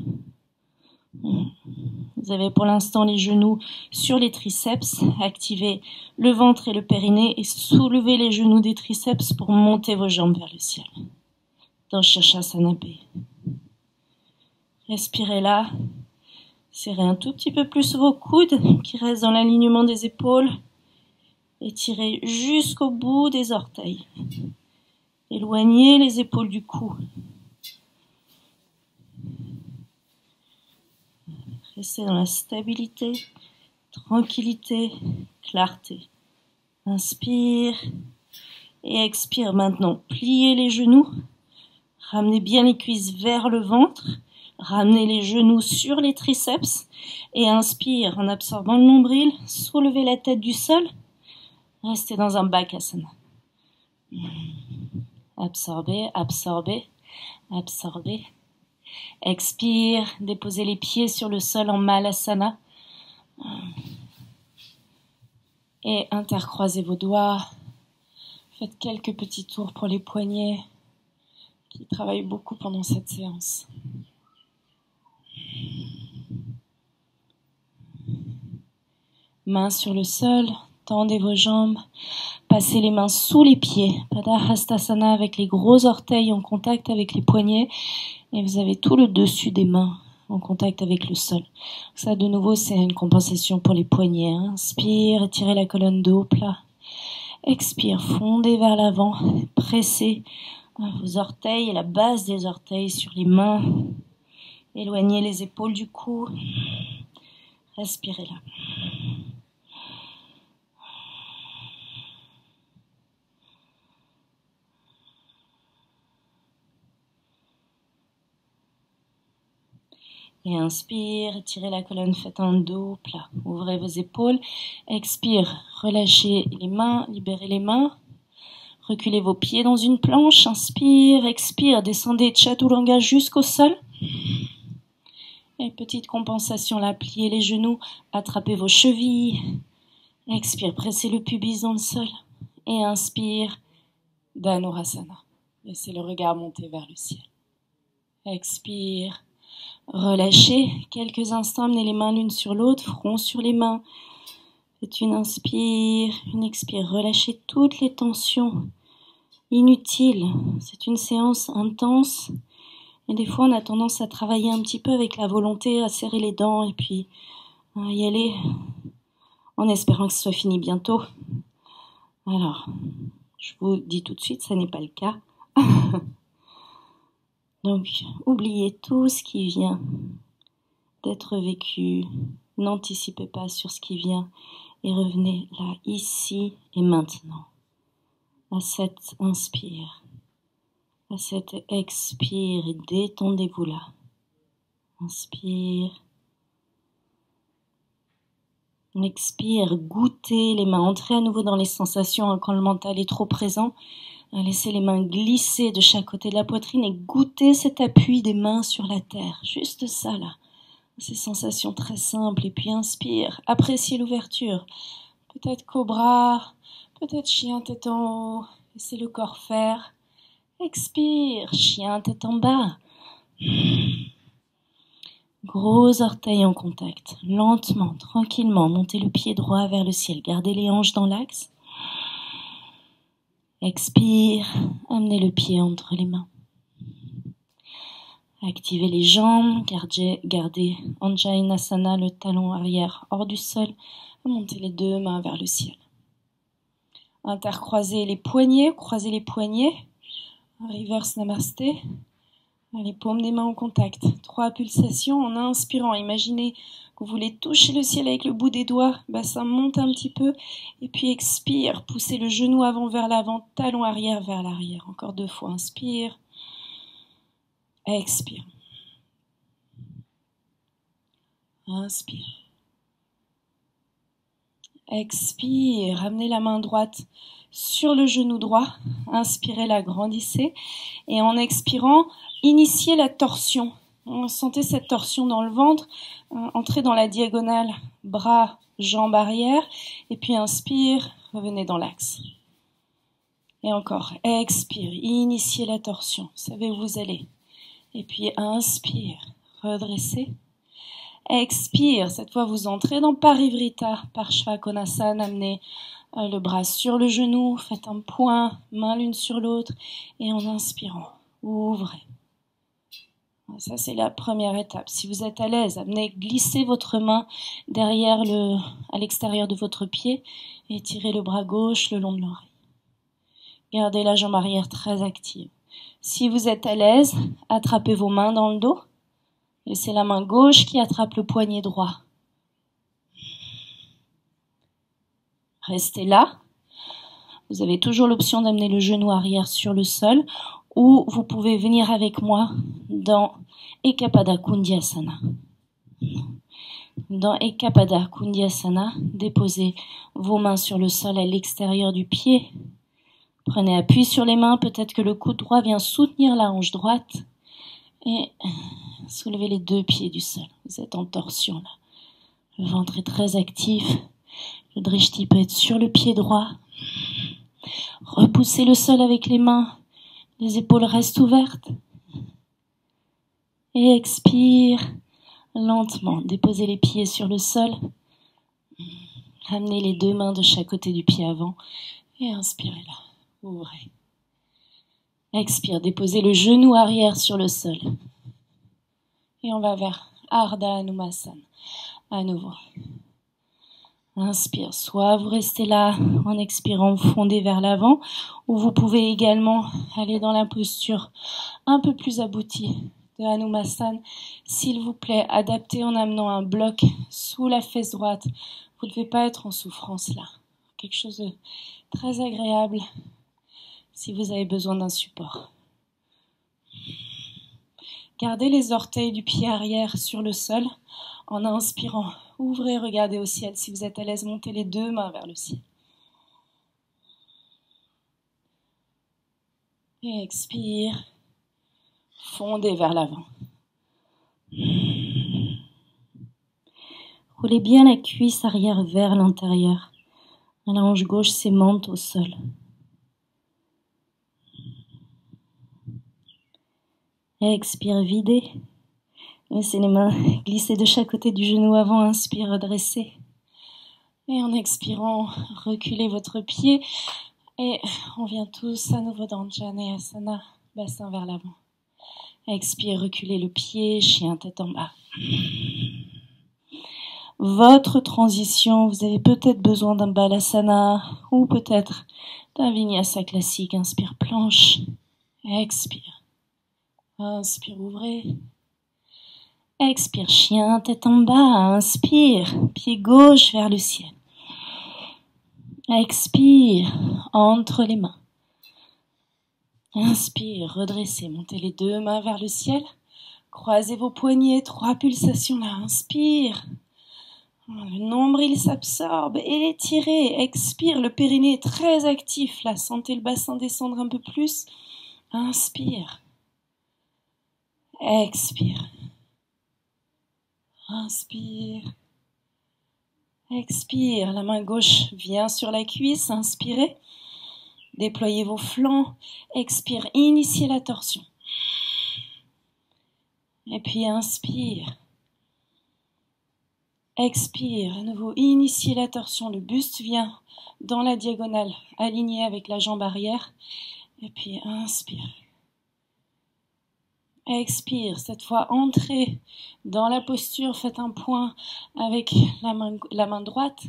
Vous avez pour l'instant les genoux sur les triceps. Activez le ventre et le périnée et soulevez les genoux des triceps pour monter vos jambes vers le ciel. Dans Shirshasana B. Respirez là. Serrez un tout petit peu plus vos coudes qui restent dans l'alignement des épaules. Étirez jusqu'au bout des orteils. Éloignez les épaules du cou. Restez dans la stabilité, tranquillité, clarté. Inspire et expire maintenant. Pliez les genoux. Ramenez bien les cuisses vers le ventre. Ramenez les genoux sur les triceps. Et inspire en absorbant le nombril. Soulevez la tête du sol. Restez dans un Bakasana. Absorbez, absorbez, absorbez. Expire, déposez les pieds sur le sol en Malasana. Et intercroisez vos doigts. Faites quelques petits tours pour les poignets qui travaillent beaucoup pendant cette séance. Mains sur le sol, tendez vos jambes. Passez les mains sous les pieds. Padahastasana avec les gros orteils en contact avec les poignets. Et vous avez tout le dessus des mains en contact avec le sol. Ça, de nouveau, c'est une compensation pour les poignets. Inspire, étirez la colonne de haut plat. Expire, fondez vers l'avant. Pressez vos orteils et la base des orteils sur les mains. Éloignez les épaules du cou. Respirez là. Et inspire, tirez la colonne, faites un dos plat. Ouvrez vos épaules. Expire, relâchez les mains, libérez les mains. Reculez vos pieds dans une planche. Inspire, expire, descendez Chaturanga jusqu'au sol. Et petite compensation là, pliez les genoux, attrapez vos chevilles. Expire, pressez le pubis dans le sol. Et inspire, Dhanurasana. Laissez le regard monter vers le ciel. Expire. Relâchez quelques instants, amenez les mains l'une sur l'autre, front sur les mains. Faites une inspire, une expire. Relâchez toutes les tensions inutiles. C'est une séance intense. Et des fois, on a tendance à travailler un petit peu avec la volonté, à serrer les dents et puis à y aller en espérant que ce soit fini bientôt. Alors, je vous dis tout de suite, ça n'est pas le cas. Donc, oubliez tout ce qui vient d'être vécu. N'anticipez pas sur ce qui vient et revenez là, ici et maintenant. À cette inspire, à cette expire et détendez-vous là. Inspire. Expire, goûtez les mains. Entrez à nouveau dans les sensations quand le mental est trop présent. Laissez les mains glisser de chaque côté de la poitrine et goûtez cet appui des mains sur la terre. Juste ça, là. Ces sensations très simples. Et puis inspire. Appréciez l'ouverture. Peut-être cobra, peut-être chien tête en haut. Laissez le corps faire. Expire. Chien tête en bas. Gros orteils en contact. Lentement, tranquillement. Montez le pied droit vers le ciel. Gardez les hanches dans l'axe. Expire, amenez le pied entre les mains. Activez les jambes, gardez Anjaneyasana, le talon arrière hors du sol. Montez les deux mains vers le ciel. Intercroisez les poignets, croisez les poignets. Reverse Namasté. Les paumes des mains en contact. 3 pulsations en inspirant. Imaginez que vous voulez toucher le ciel avec le bout des doigts. Bassin monte un petit peu. Et puis expire. Poussez le genou avant vers l'avant. Talon arrière vers l'arrière. Encore 2 fois. Inspire. Expire. Inspire. Expire. Ramenez la main droite sur le genou droit. Inspirez, l'agrandissez. Et en expirant, initiez la torsion. Sentez cette torsion dans le ventre. Entrez dans la diagonale, bras, jambes arrière. Et puis inspire, revenez dans l'axe. Et encore, expire, initiez la torsion. Vous savez où vous allez. Et puis inspire, redressez. Expire, cette fois vous entrez dans Parivrita, Parshvakonasana, amenez le bras sur le genou, faites un point, main l'une sur l'autre, et en inspirant, ouvrez. Ça, c'est la première étape. Si vous êtes à l'aise, glissez votre main à l'extérieur de votre pied et tirez le bras gauche le long de l'oreille. Gardez la jambe arrière très active. Si vous êtes à l'aise, attrapez vos mains dans le dos et c'est la main gauche qui attrape le poignet droit. Restez là. Vous avez toujours l'option d'amener le genou arrière sur le sol ou vous pouvez venir avec moi dans Ekapada Kundiyasana. Dans Ekapada Kundiyasana, déposez vos mains sur le sol à l'extérieur du pied. Prenez appui sur les mains, peut-être que le coude droit vient soutenir la hanche droite et soulevez les deux pieds du sol. Vous êtes en torsion là. Le ventre est très actif. Le drishti peut être sur le pied droit. Repoussez le sol avec les mains. Les épaules restent ouvertes. Et expire lentement. Déposez les pieds sur le sol. Ramenez les deux mains de chaque côté du pied avant. Et inspirez là. Ouvrez. Expire. Déposez le genou arrière sur le sol. Et on va vers Ardha Hanumasana. À nouveau. Inspire, soit vous restez là en expirant, vous fondez vers l'avant, ou vous pouvez également aller dans la posture un peu plus aboutie de Hanumasana. S'il vous plaît, adaptez en amenant un bloc sous la fesse droite. Vous ne devez pas être en souffrance là. Quelque chose de très agréable si vous avez besoin d'un support. Gardez les orteils du pied arrière sur le sol en inspirant. Ouvrez, regardez au ciel. Si vous êtes à l'aise, montez les deux mains vers le ciel. Et expire. Fondez vers l'avant. Roulez bien la cuisse arrière vers l'intérieur. La hanche gauche s'aimante au sol. Expire, videz. Laissez les mains glisser de chaque côté du genou avant. Inspire, redressez. Et en expirant, reculez votre pied. Et on vient tous à nouveau dans Janeyasana, bassin vers l'avant. Expire, reculez le pied, chien tête en bas. Votre transition, vous avez peut-être besoin d'un balasana ou peut-être d'un vinyasa classique. Inspire, planche. Expire. Inspire, ouvrez. Expire, chien, tête en bas. Inspire, pied gauche vers le ciel. Expire, entre les mains. Inspire, redressez, montez les deux mains vers le ciel. Croisez vos poignets, 3 pulsations là. Inspire. Le nombril s'absorbe, étirez, expire. Le périnée est très actif là. Sentez le bassin descendre un peu plus. Inspire. Expire. Inspire. Expire. La main gauche vient sur la cuisse. Inspirez. Déployez vos flancs. Expire. Initiez la torsion. Et puis inspire. Expire. À nouveau, initiez la torsion. Le buste vient dans la diagonale, aligné avec la jambe arrière. Et puis inspire. Expire, cette fois entrez dans la posture, faites un point avec la main droite,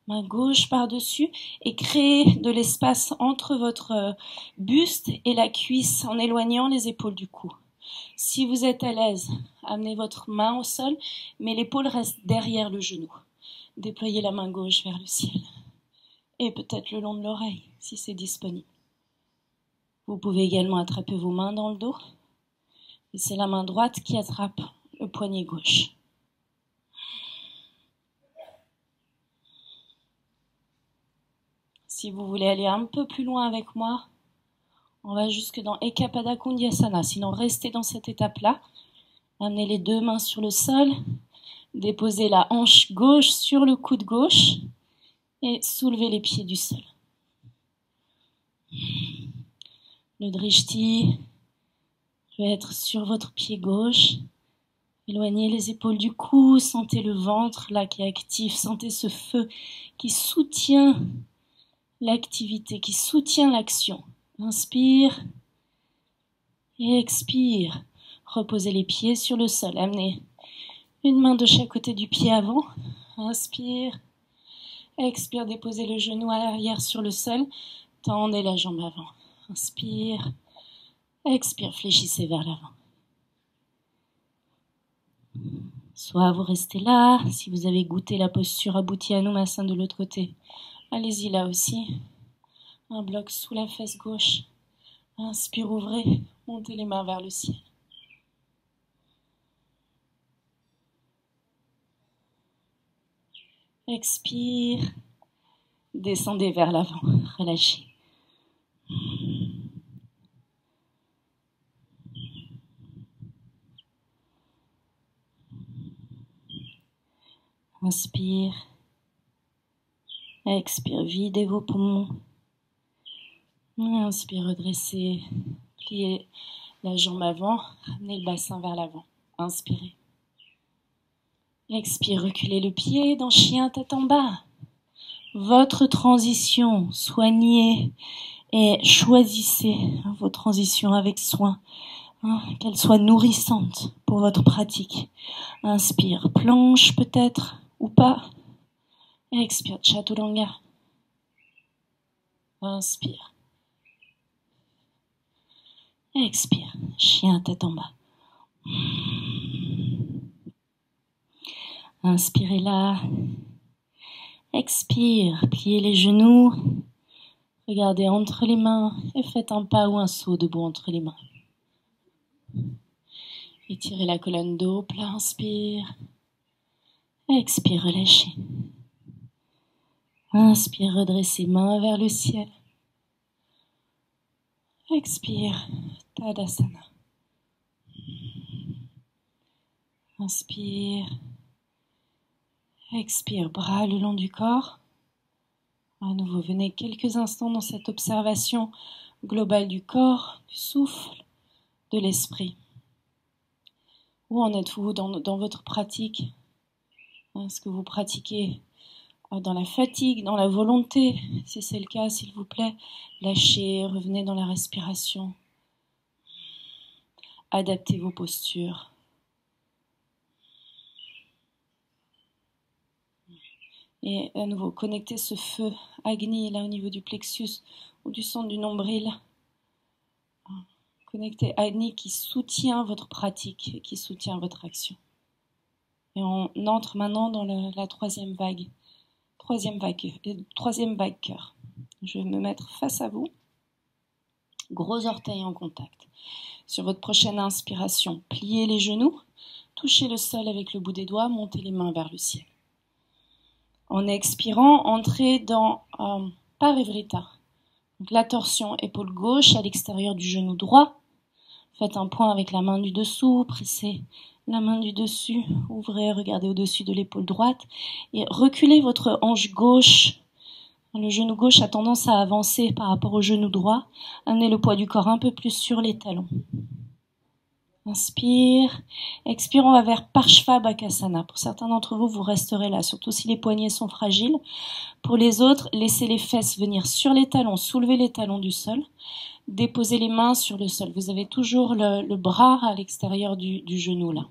main gauche par-dessus et créez de l'espace entre votre buste et la cuisse en éloignant les épaules du cou. Si vous êtes à l'aise, amenez votre main au sol, mais l'épaule reste derrière le genou. Déployez la main gauche vers le ciel et peut-être le long de l'oreille si c'est disponible. Vous pouvez également attraper vos mains dans le dos. Et c'est la main droite qui attrape le poignet gauche. Si vous voulez aller un peu plus loin avec moi, on va jusque dans Ekapada Kundiyasana. Sinon, restez dans cette étape-là. Amenez les deux mains sur le sol. Déposez la hanche gauche sur le coude gauche. Et soulevez les pieds du sol. Le drishti peut être sur votre pied gauche Éloignez les épaules du cou, sentez le ventre là qui est actif, sentez ce feu qui soutient l'activité, qui soutient l'action. Inspire et expire. Reposez les pieds sur le sol. Amenez une main de chaque côté du pied avant. Inspire. Expire, déposez le genou à l'arrière sur le sol. Tendez la jambe avant. Inspire. Expire, fléchissez vers l'avant. Soit vous restez là, si vous avez goûté la posture aboutie à Anusasana de l'autre côté. Allez-y là aussi. Un bloc sous la fesse gauche. Inspire, ouvrez. Montez les mains vers le ciel. Expire. Descendez vers l'avant. Relâchez. Inspire. Expire, videz vos poumons. Inspire, redressez. Pliez la jambe avant. Ramenez le bassin vers l'avant. Inspirez. Expire, reculez le pied dans chien tête en bas. Votre transition, soignez et choisissez vos transitions avec soin, qu'elles soient nourrissantes pour votre pratique. Inspire, planche peut-être ou pas. Expire, chaturanga. Inspire. Expire, chien tête en bas. Inspirez là. Expire, pliez les genoux. Regardez entre les mains et faites un pas ou un saut debout entre les mains. Étirez la colonne dos, plat, inspire. Expire, relâchez. Inspire, redressez mains vers le ciel. Expire, Tadasana. Inspire. Expire, bras le long du corps. À nouveau, venez quelques instants dans cette observation globale du corps, du souffle, de l'esprit. Où en êtes-vous dans votre pratique? Est-ce que vous pratiquez dans la fatigue, dans la volonté? Si c'est le cas, s'il vous plaît, lâchez, revenez dans la respiration. Adaptez vos postures. Et à nouveau, connectez ce feu Agni là au niveau du plexus ou du centre du nombril. Connectez Agni qui soutient votre pratique, qui soutient votre action. Et on entre maintenant dans la troisième vague. Troisième vague cœur. Je vais me mettre face à vous. Gros orteils en contact. Sur votre prochaine inspiration, pliez les genoux, touchez le sol avec le bout des doigts, montez les mains vers le ciel. En expirant, entrez dans Parivrita. Donc la torsion épaule gauche à l'extérieur du genou droit. Faites un point avec la main du dessous, pressez la main du dessus, ouvrez, regardez au-dessus de l'épaule droite et reculez votre hanche gauche. Le genou gauche a tendance à avancer par rapport au genou droit. Amenez le poids du corps un peu plus sur les talons. Inspire. Expire, on va vers Parshva-Bakasana. Pour certains d'entre vous, vous resterez là, surtout si les poignets sont fragiles. Pour les autres, laissez les fesses venir sur les talons, soulevez les talons du sol, déposez les mains sur le sol. Vous avez toujours le bras à l'extérieur du genou là.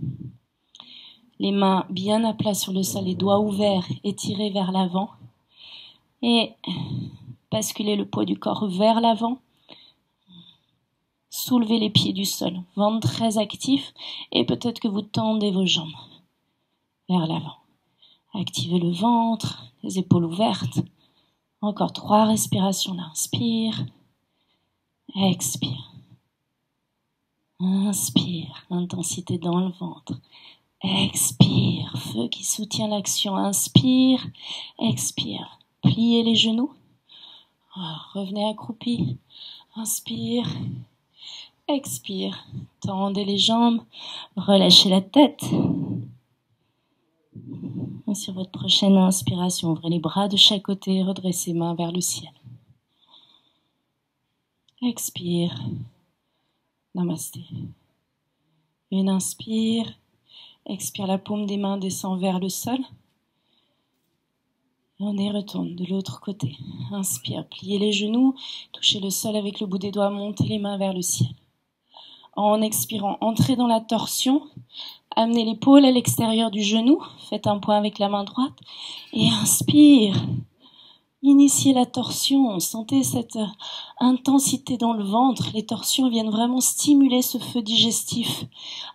Les mains bien à plat sur le sol, les doigts ouverts, étirés vers l'avant. Et basculez le poids du corps vers l'avant. Soulevez les pieds du sol, ventre très actif et peut-être que vous tendez vos jambes vers l'avant. Activez le ventre, les épaules ouvertes. Encore 3 respirations là. Inspire, expire. Inspire, intensité dans le ventre. Expire, feu qui soutient l'action. Inspire, expire. Pliez les genoux. Revenez accroupi. Inspire. Expire, tendez les jambes, relâchez la tête. Et sur votre prochaine inspiration, ouvrez les bras de chaque côté, redressez mains vers le ciel. Expire, namasté. Une inspire, Expire, la paume des mains descend vers le sol. Et on y retourne de l'autre côté. Inspire, pliez les genoux, touchez le sol avec le bout des doigts, montez les mains vers le ciel. En expirant, entrez dans la torsion, amenez l'épaule à l'extérieur du genou, faites un point avec la main droite et inspire. Initiez la torsion, sentez cette intensité dans le ventre. Les torsions viennent vraiment stimuler ce feu digestif,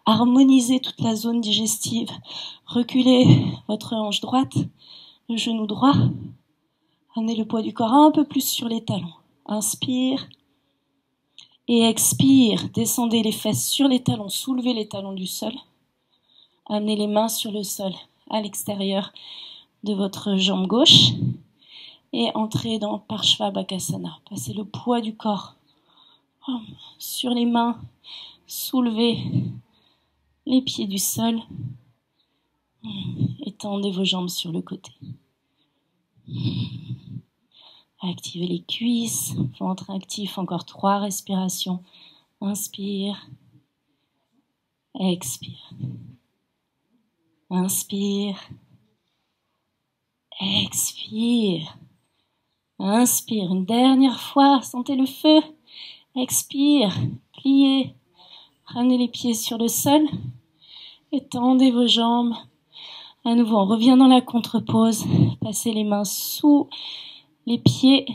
harmoniser toute la zone digestive. Reculez votre hanche droite, le genou droit. Amenez le poids du corps un peu plus sur les talons. Inspire et expire. Descendez les fesses sur les talons, soulevez les talons du sol. Amenez les mains sur le sol, à l'extérieur de votre jambe gauche. Et entrez dans Parshvabhakasana. Passez le poids du corps sur les mains. Soulevez les pieds du sol. Étendez vos jambes sur le côté. Activez les cuisses, ventre actif, encore 3 respirations. Inspire, expire. Inspire, expire. Inspire, une dernière fois, sentez le feu. Expire, pliez, ramenez les pieds sur le sol. Étendez vos jambes. À nouveau, on revient dans la contre-pose. Passez les mains sous les pieds.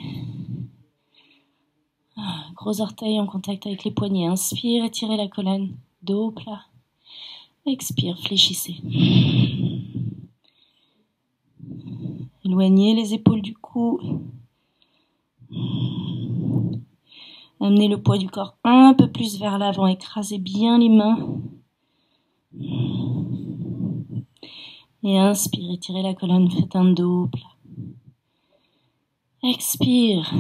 Gros orteils en contact avec les poignets. Inspire, étirez la colonne. Dos plat. Expire, fléchissez. Éloignez les épaules du cou. Amenez le poids du corps un peu plus vers l'avant. Écrasez bien les mains. Et inspire, étirez la colonne. Faites un dos plat. Expire,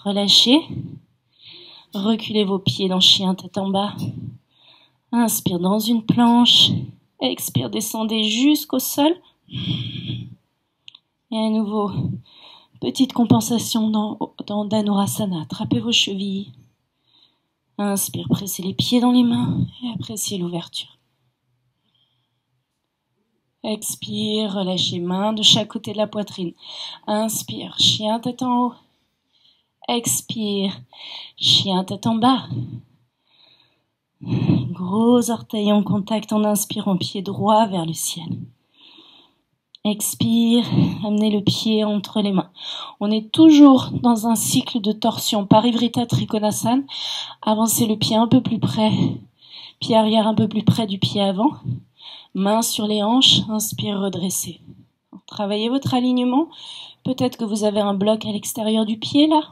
relâchez. Reculez vos pieds dans chien, tête en bas. Inspire dans une planche. Expire, descendez jusqu'au sol. Et à nouveau, petite compensation dans Dhanurasana. Attrapez vos chevilles. Inspire, pressez les pieds dans les mains et appréciez l'ouverture. Expire, relâchez mains de chaque côté de la poitrine. Inspire, chien tête en haut. Expire, chien tête en bas. Gros orteils en contact en inspirant, pied droit vers le ciel. Expire, amenez le pied entre les mains. On est toujours dans un cycle de torsion. Parivrita Trikonasana. Avancez le pied un peu plus près. Pied arrière un peu plus près du pied avant. Mains sur les hanches. Inspire, redressez. Travaillez votre alignement. Peut-être que vous avez un bloc à l'extérieur du pied là.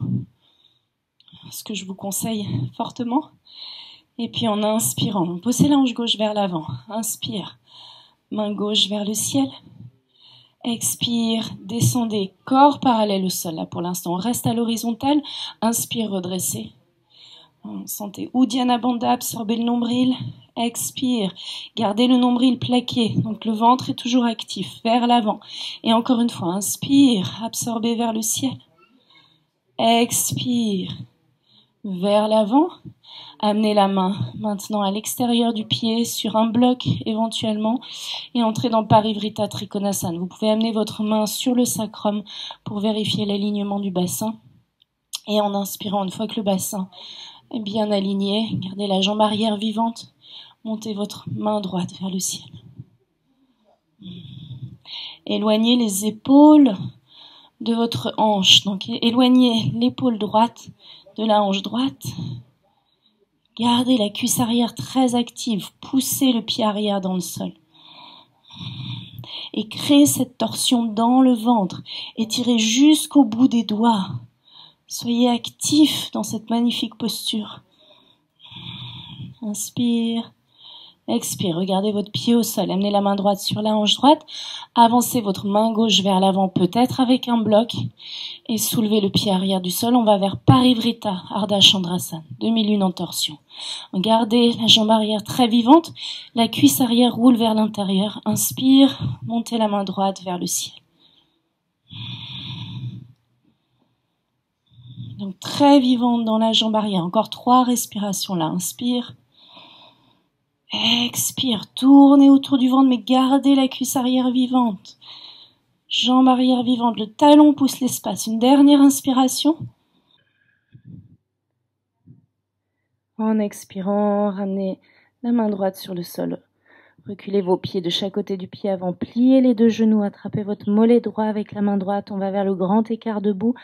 Ce que je vous conseille fortement. Et puis en inspirant, poussez la hanche gauche vers l'avant. Inspire, main gauche vers le ciel. Expire, descendez, corps parallèle au sol. Là pour l'instant, on reste à l'horizontale. Inspire, redressez. Sentez Uddiyana Bandha, absorbez le nombril. Expire, gardez le nombril plaqué. Donc le ventre est toujours actif, vers l'avant. Et encore une fois, inspire, absorbez vers le ciel. Expire, vers l'avant. Amenez la main maintenant à l'extérieur du pied, sur un bloc éventuellement, et entrez dans Parivrita Trikonasana. Vous pouvez amener votre main sur le sacrum pour vérifier l'alignement du bassin. Et en inspirant, une fois que le bassin est bien aligné, gardez la jambe arrière vivante, montez votre main droite vers le ciel. Éloignez les épaules de votre hanche. Donc éloignez l'épaule droite de la hanche droite. Gardez la cuisse arrière très active. Poussez le pied arrière dans le sol. Et créez cette torsion dans le ventre. Étirez jusqu'au bout des doigts. Soyez actifs dans cette magnifique posture. Inspire. Expire. Regardez votre pied au sol. Amenez la main droite sur la hanche droite. Avancez votre main gauche vers l'avant, peut-être avec un bloc. Et soulevez le pied arrière du sol. On va vers Parivrita Ardha Chandrasana. Demi-lune en torsion. Gardez la jambe arrière très vivante. La cuisse arrière roule vers l'intérieur. Inspire. Montez la main droite vers le ciel. Donc très vivante dans la jambe arrière. Encore 3 respirations là. Inspire. Expire, tournez autour du ventre, mais gardez la cuisse arrière vivante. Jambe arrière vivante, le talon pousse l'espace. Une dernière inspiration. En expirant, ramenez la main droite sur le sol. Reculez vos pieds de chaque côté du pied avant. Pliez les 2 genoux, attrapez votre mollet droit avec la main droite. On va vers le grand écart debout.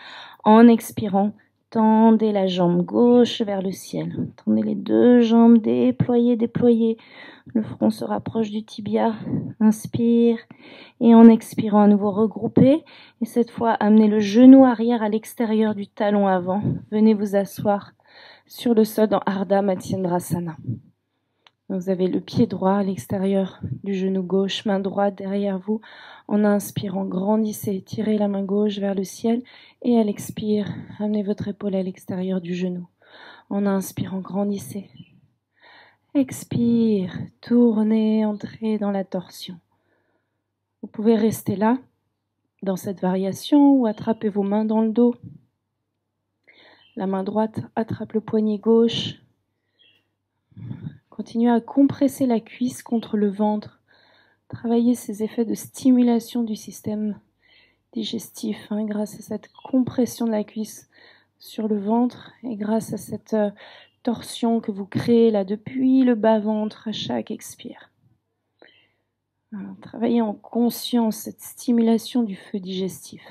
En expirant, tendez la jambe gauche vers le ciel. Tendez les 2 jambes, déployez, déployez. Le front se rapproche du tibia. Inspire. Et en expirant, à nouveau regroupez. Et cette fois, amenez le genou arrière à l'extérieur du talon avant. Venez vous asseoir sur le sol dans Ardha Matsyendrasana. Vous avez le pied droit à l'extérieur du genou gauche, main droite derrière vous. En inspirant, grandissez, tirez la main gauche vers le ciel. Et à l'expire, amenez votre épaule à l'extérieur du genou. En inspirant, grandissez. Expire, tournez, entrez dans la torsion. Vous pouvez rester là, dans cette variation, ou attraper vos mains dans le dos. La main droite attrape le poignet gauche. Continuez à compresser la cuisse contre le ventre. Travaillez ces effets de stimulation du système digestif grâce à cette compression de la cuisse sur le ventre et grâce à cette torsion que vous créez là depuis le bas-ventre à chaque expire. Travaillez en conscience cette stimulation du feu digestif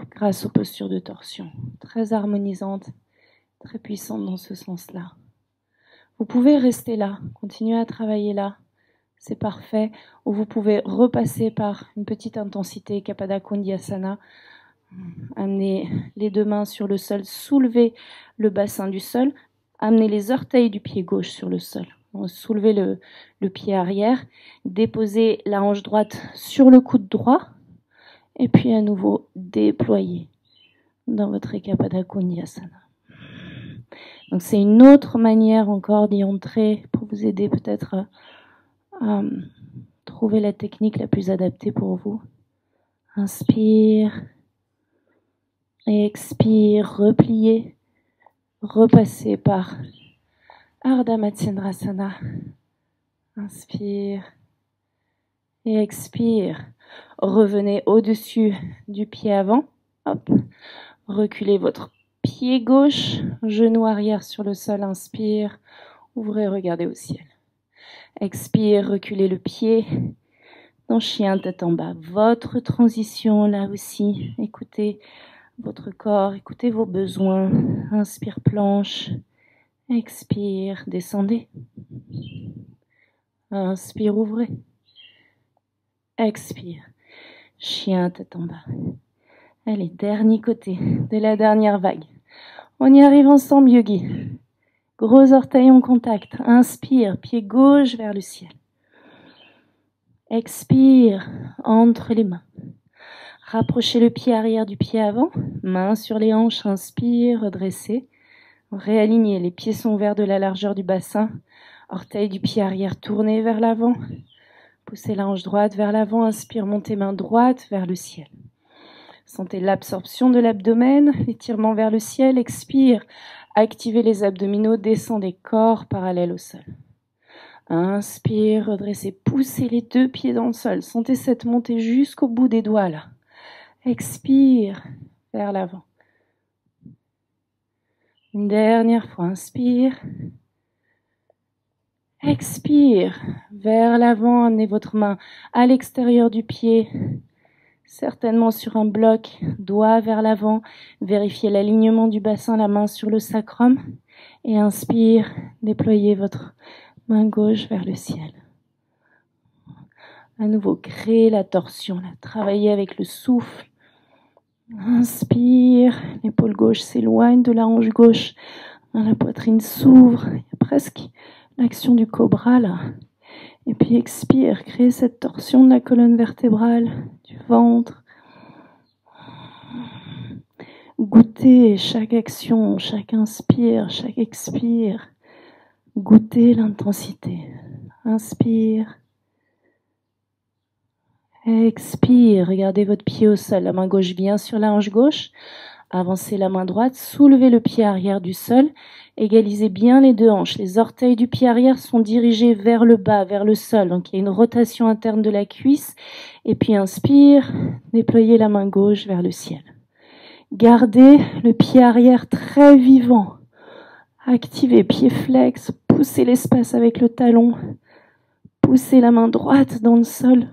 grâce aux postures de torsion, très harmonisantes, très puissantes dans ce sens-là. Vous pouvez rester là, continuer à travailler là, c'est parfait, ou vous pouvez repasser par une petite intensité, Kapada Kondhyasana, amenez les 2 mains sur le sol, soulevez le bassin du sol, amenez les orteils du pied gauche sur le sol. Soulevez le pied arrière, déposez la hanche droite sur le coude droit, et puis à nouveau déployez dans votre Kapada Kondhyasana. Donc c'est une autre manière encore d'y entrer pour vous aider peut-être à trouver la technique la plus adaptée pour vous. Inspire et expire, repliez, repassez par Ardha Matsyendrasana. Inspire et expire. Revenez au-dessus du pied avant. Hop. Reculez votre pied gauche, genou arrière sur le sol. Inspire, ouvrez, regardez au ciel. Expire, reculez le pied. Dans chien tête en bas. Votre transition là aussi. Écoutez votre corps, écoutez vos besoins. Inspire, planche. Expire, descendez. Inspire, ouvrez. Expire. Chien tête en bas. Allez, dernier côté de la dernière vague. On y arrive ensemble, yogi. Gros orteils en contact. Inspire, pied gauche vers le ciel. Expire, entre les mains. Rapprochez le pied arrière du pied avant. Main sur les hanches, inspire, redressez. Réalignez, les pieds sont ouverts de la largeur du bassin. Orteils du pied arrière tournés vers l'avant. Poussez la hanche droite vers l'avant. Inspire, montez main droite vers le ciel. Sentez l'absorption de l'abdomen, l'étirement vers le ciel. Expire, activez les abdominaux, descendez corps parallèle au sol. Inspire, redressez, poussez les 2 pieds dans le sol. Sentez cette montée jusqu'au bout des doigts là. Expire, vers l'avant. Une dernière fois, inspire. Expire, vers l'avant, amenez votre main à l'extérieur du pied, certainement sur un bloc, doigt vers l'avant. Vérifiez l'alignement du bassin, la main sur le sacrum. Et inspire, déployez votre main gauche vers le ciel. À nouveau, créez la torsion, là. Travaillez avec le souffle. Inspire, l'épaule gauche s'éloigne de la hanche gauche. La poitrine s'ouvre. Il y a presque l'action du cobra là. Et puis expire, créez cette torsion de la colonne vertébrale, du ventre. Goûtez chaque action, chaque inspire, chaque expire. Goûtez l'intensité. Inspire. Expire, regardez votre pied au sol. La main gauche vient sur la hanche gauche. Avancez la main droite, soulevez le pied arrière du sol, égalisez bien les deux hanches. Les orteils du pied arrière sont dirigés vers le bas, vers le sol. Donc il y a une rotation interne de la cuisse. Et puis inspire, déployez la main gauche vers le ciel. Gardez le pied arrière très vivant. Activez pied flex, poussez l'espace avec le talon. Poussez la main droite dans le sol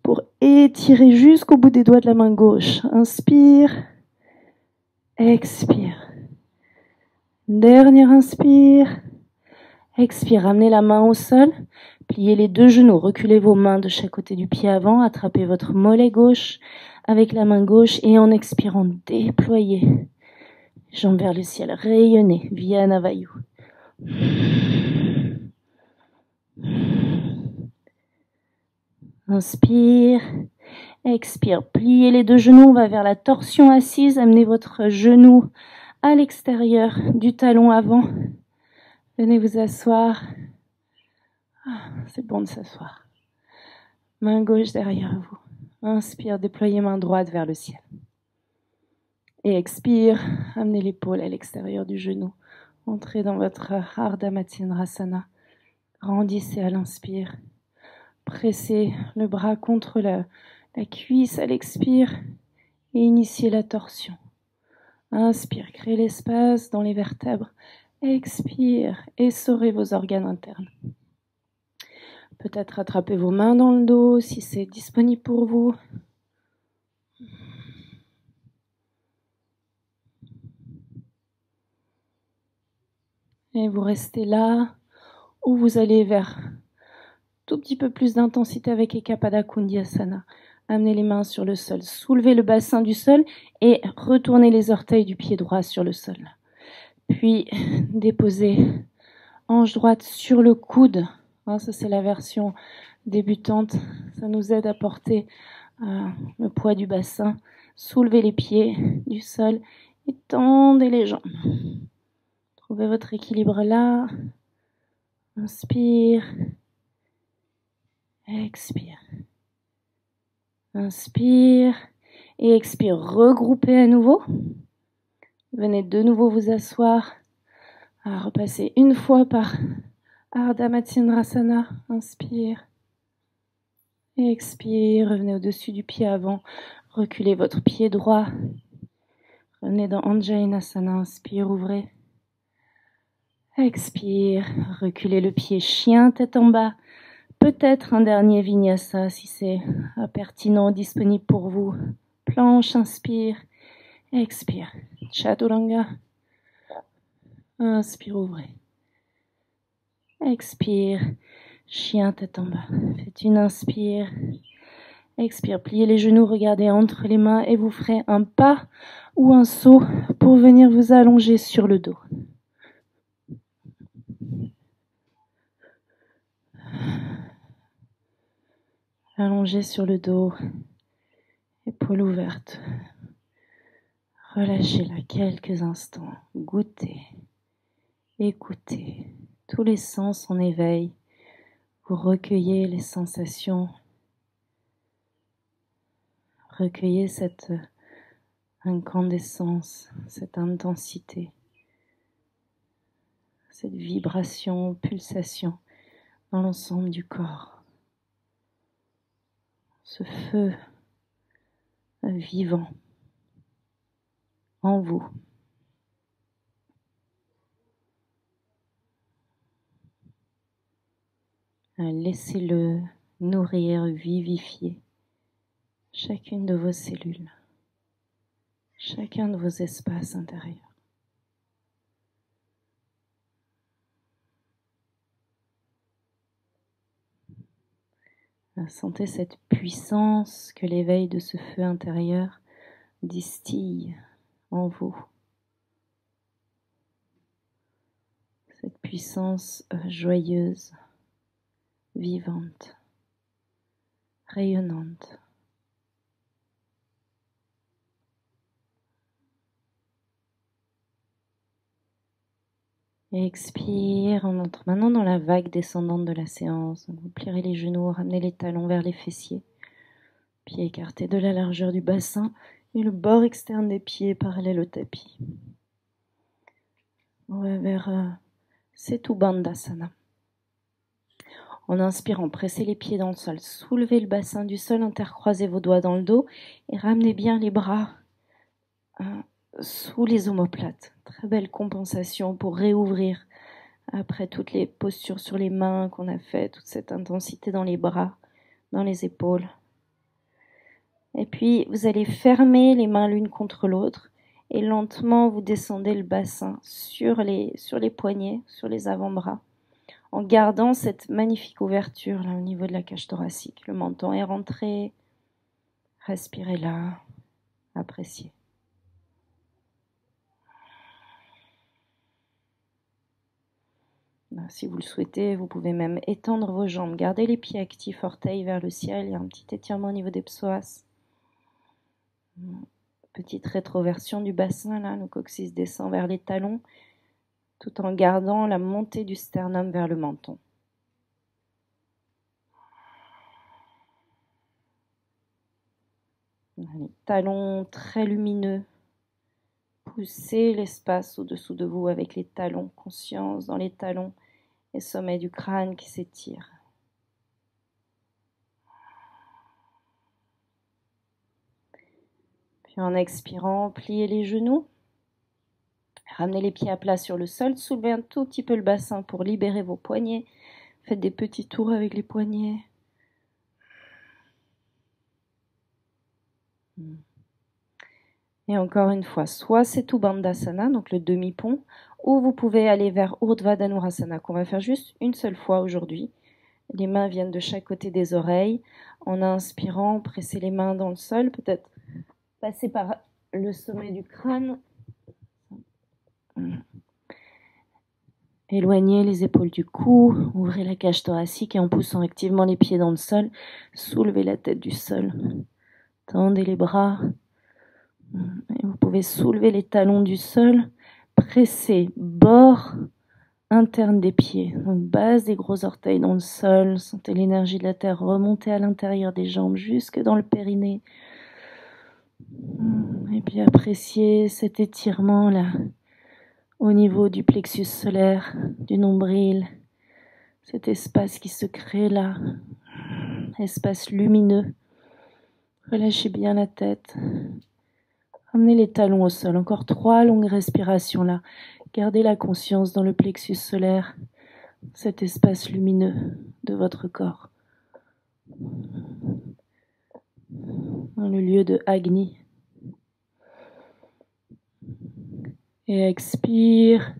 pour étirer jusqu'au bout des doigts de la main gauche. Inspire. Expire. Dernière inspire. Expire. Ramenez la main au sol. Pliez les deux genoux. Reculez vos mains de chaque côté du pied avant. Attrapez votre mollet gauche avec la main gauche. Et en expirant, déployez. Jambes vers le ciel. Rayonnez. Viana Vayu. Inspire. Expire. Pliez les deux genoux. On va vers la torsion assise. Amenez votre genou à l'extérieur du talon avant. Venez vous asseoir. C'est bon de s'asseoir. Main gauche derrière vous. Inspire, déployez main droite vers le ciel. Et expire, amenez l'épaule à l'extérieur du genou. Entrez dans votre Ardha Matsyendrasana. Grandissez à l'inspire. Pressez le bras contre la cuisse à l'expire et initiez la torsion. Inspire, créez l'espace dans les vertèbres. Expire, essorez vos organes internes. Peut-être attrapez vos mains dans le dos si c'est disponible pour vous. Et vous restez là ou vous allez vers tout petit peu plus d'intensité avec Ekapada Kundiyasana. Amenez les mains sur le sol, soulevez le bassin du sol et retournez les orteils du pied droit sur le sol. Puis déposez hanche droite sur le coude. Ça c'est la version débutante. Ça nous aide à porter le poids du bassin. Soulevez les pieds du sol et tendez les jambes. Trouvez votre équilibre là. Inspire. Expire. Inspire. Et expire. Regroupez à nouveau. Venez de nouveau vous asseoir. Repassez une fois par Ardha Matsyendrasana. Inspire. Expire. Revenez au-dessus du pied avant. Reculez votre pied droit. Revenez dans Anjayanasana. Inspire, ouvrez. Expire. Reculez le pied chien, tête en bas. Peut-être un dernier vinyasa si c'est pertinent, disponible pour vous. Planche, inspire. Expire. Chaturanga. Inspire, ouvrez. Expire. Chien, tête en bas. Faites une inspire. Expire. Pliez les genoux, regardez entre les mains et vous ferez un pas ou un saut pour venir vous allonger sur le dos. Allongez sur le dos, épaules ouvertes. Relâchez-la quelques instants. Goûtez, écoutez. Tous les sens en éveil. Vous recueillez les sensations. Recueillez cette incandescence, cette intensité, cette vibration, pulsation dans l'ensemble du corps. Ce feu vivant en vous. Laissez-le nourrir, vivifier chacune de vos cellules, chacun de vos espaces intérieurs. Sentez cette puissance que l'éveil de ce feu intérieur distille en vous. Cette puissance joyeuse, vivante, rayonnante. Et expire, on entre maintenant dans la vague descendante de la séance. Vous plierez les genoux, ramenez les talons vers les fessiers. Pieds écartés de la largeur du bassin Et le bord externe des pieds parallèle au tapis. On va vers Setu Bandhasana. En inspirant, pressez les pieds dans le sol, soulevez le bassin du sol, intercroisez vos doigts dans le dos et ramenez bien les bras sous les omoplates. Très belle compensation pour réouvrir après toutes les postures sur les mains qu'on a fait, toute cette intensité dans les bras, dans les épaules. Et puis vous allez fermer les mains l'une contre l'autre et lentement vous descendez le bassin sur les poignets, sur les avant-bras, en gardant cette magnifique ouverture là au niveau de la cage thoracique. Le menton est rentré, respirez là, appréciez. Si vous le souhaitez, vous pouvez même étendre vos jambes, gardez les pieds actifs, orteils vers le ciel, il y a un petit étirement au niveau des psoas. Petite rétroversion du bassin là, le coccyx descend vers les talons, tout en gardant la montée du sternum vers le menton. Les talons très lumineux. Poussez l'espace au-dessous de vous avec les talons, conscience dans les talons et sommet du crâne qui s'étire. Puis en expirant, pliez les genoux. Ramenez les pieds à plat sur le sol, soulevez un tout petit peu le bassin pour libérer vos poignets. Faites des petits tours avec les poignets. Et encore une fois, soit Setu Bandhasana, donc le demi-pont, ou vous pouvez aller vers Urdhva Dhanurasana, qu'on va faire juste une seule fois aujourd'hui. Les mains viennent de chaque côté des oreilles. En inspirant, pressez les mains dans le sol, peut-être passer par le sommet du crâne. Éloignez les épaules du cou, ouvrez la cage thoracique et en poussant activement les pieds dans le sol, soulevez la tête du sol. Tendez les bras. Et vous pouvez soulever les talons du sol, presser bord interne des pieds, donc base des gros orteils dans le sol, sentez l'énergie de la terre remonter à l'intérieur des jambes jusque dans le périnée. Et puis appréciez cet étirement là au niveau du plexus solaire, du nombril, cet espace qui se crée là, espace lumineux. Relâchez bien la tête. Ramenez les talons au sol. Encore 3 longues respirations là. Gardez la conscience dans le plexus solaire, cet espace lumineux de votre corps. Dans le lieu de Agni. Et expire.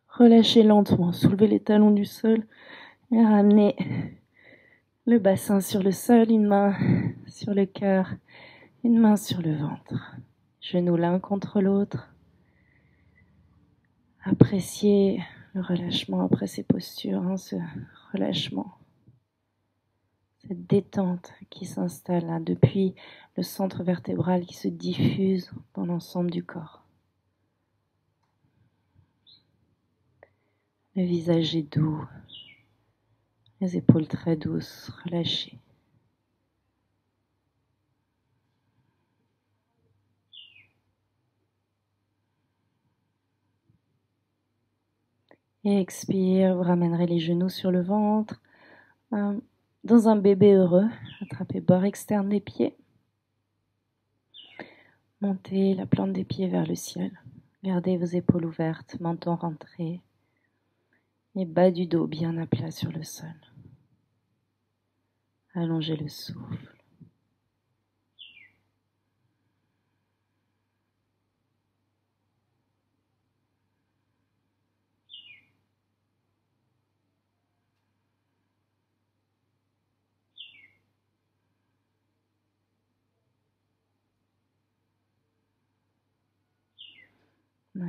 Relâchez lentement. Soulevez les talons du sol et ramenez le bassin sur le sol, une main sur le cœur, une main sur le ventre. Genoux l'un contre l'autre. Appréciez le relâchement après ces postures, ce relâchement, cette détente qui s'installe là, depuis le centre vertébral qui se diffuse dans l'ensemble du corps. Le visage est doux, les épaules très douces, relâchées. Et expire, vous ramènerez les genoux sur le ventre. Dans un bébé heureux, attrapez bord externe des pieds. Montez la plante des pieds vers le ciel. Gardez vos épaules ouvertes, menton rentré. Et bas du dos bien à plat sur le sol. Allongez le souffle.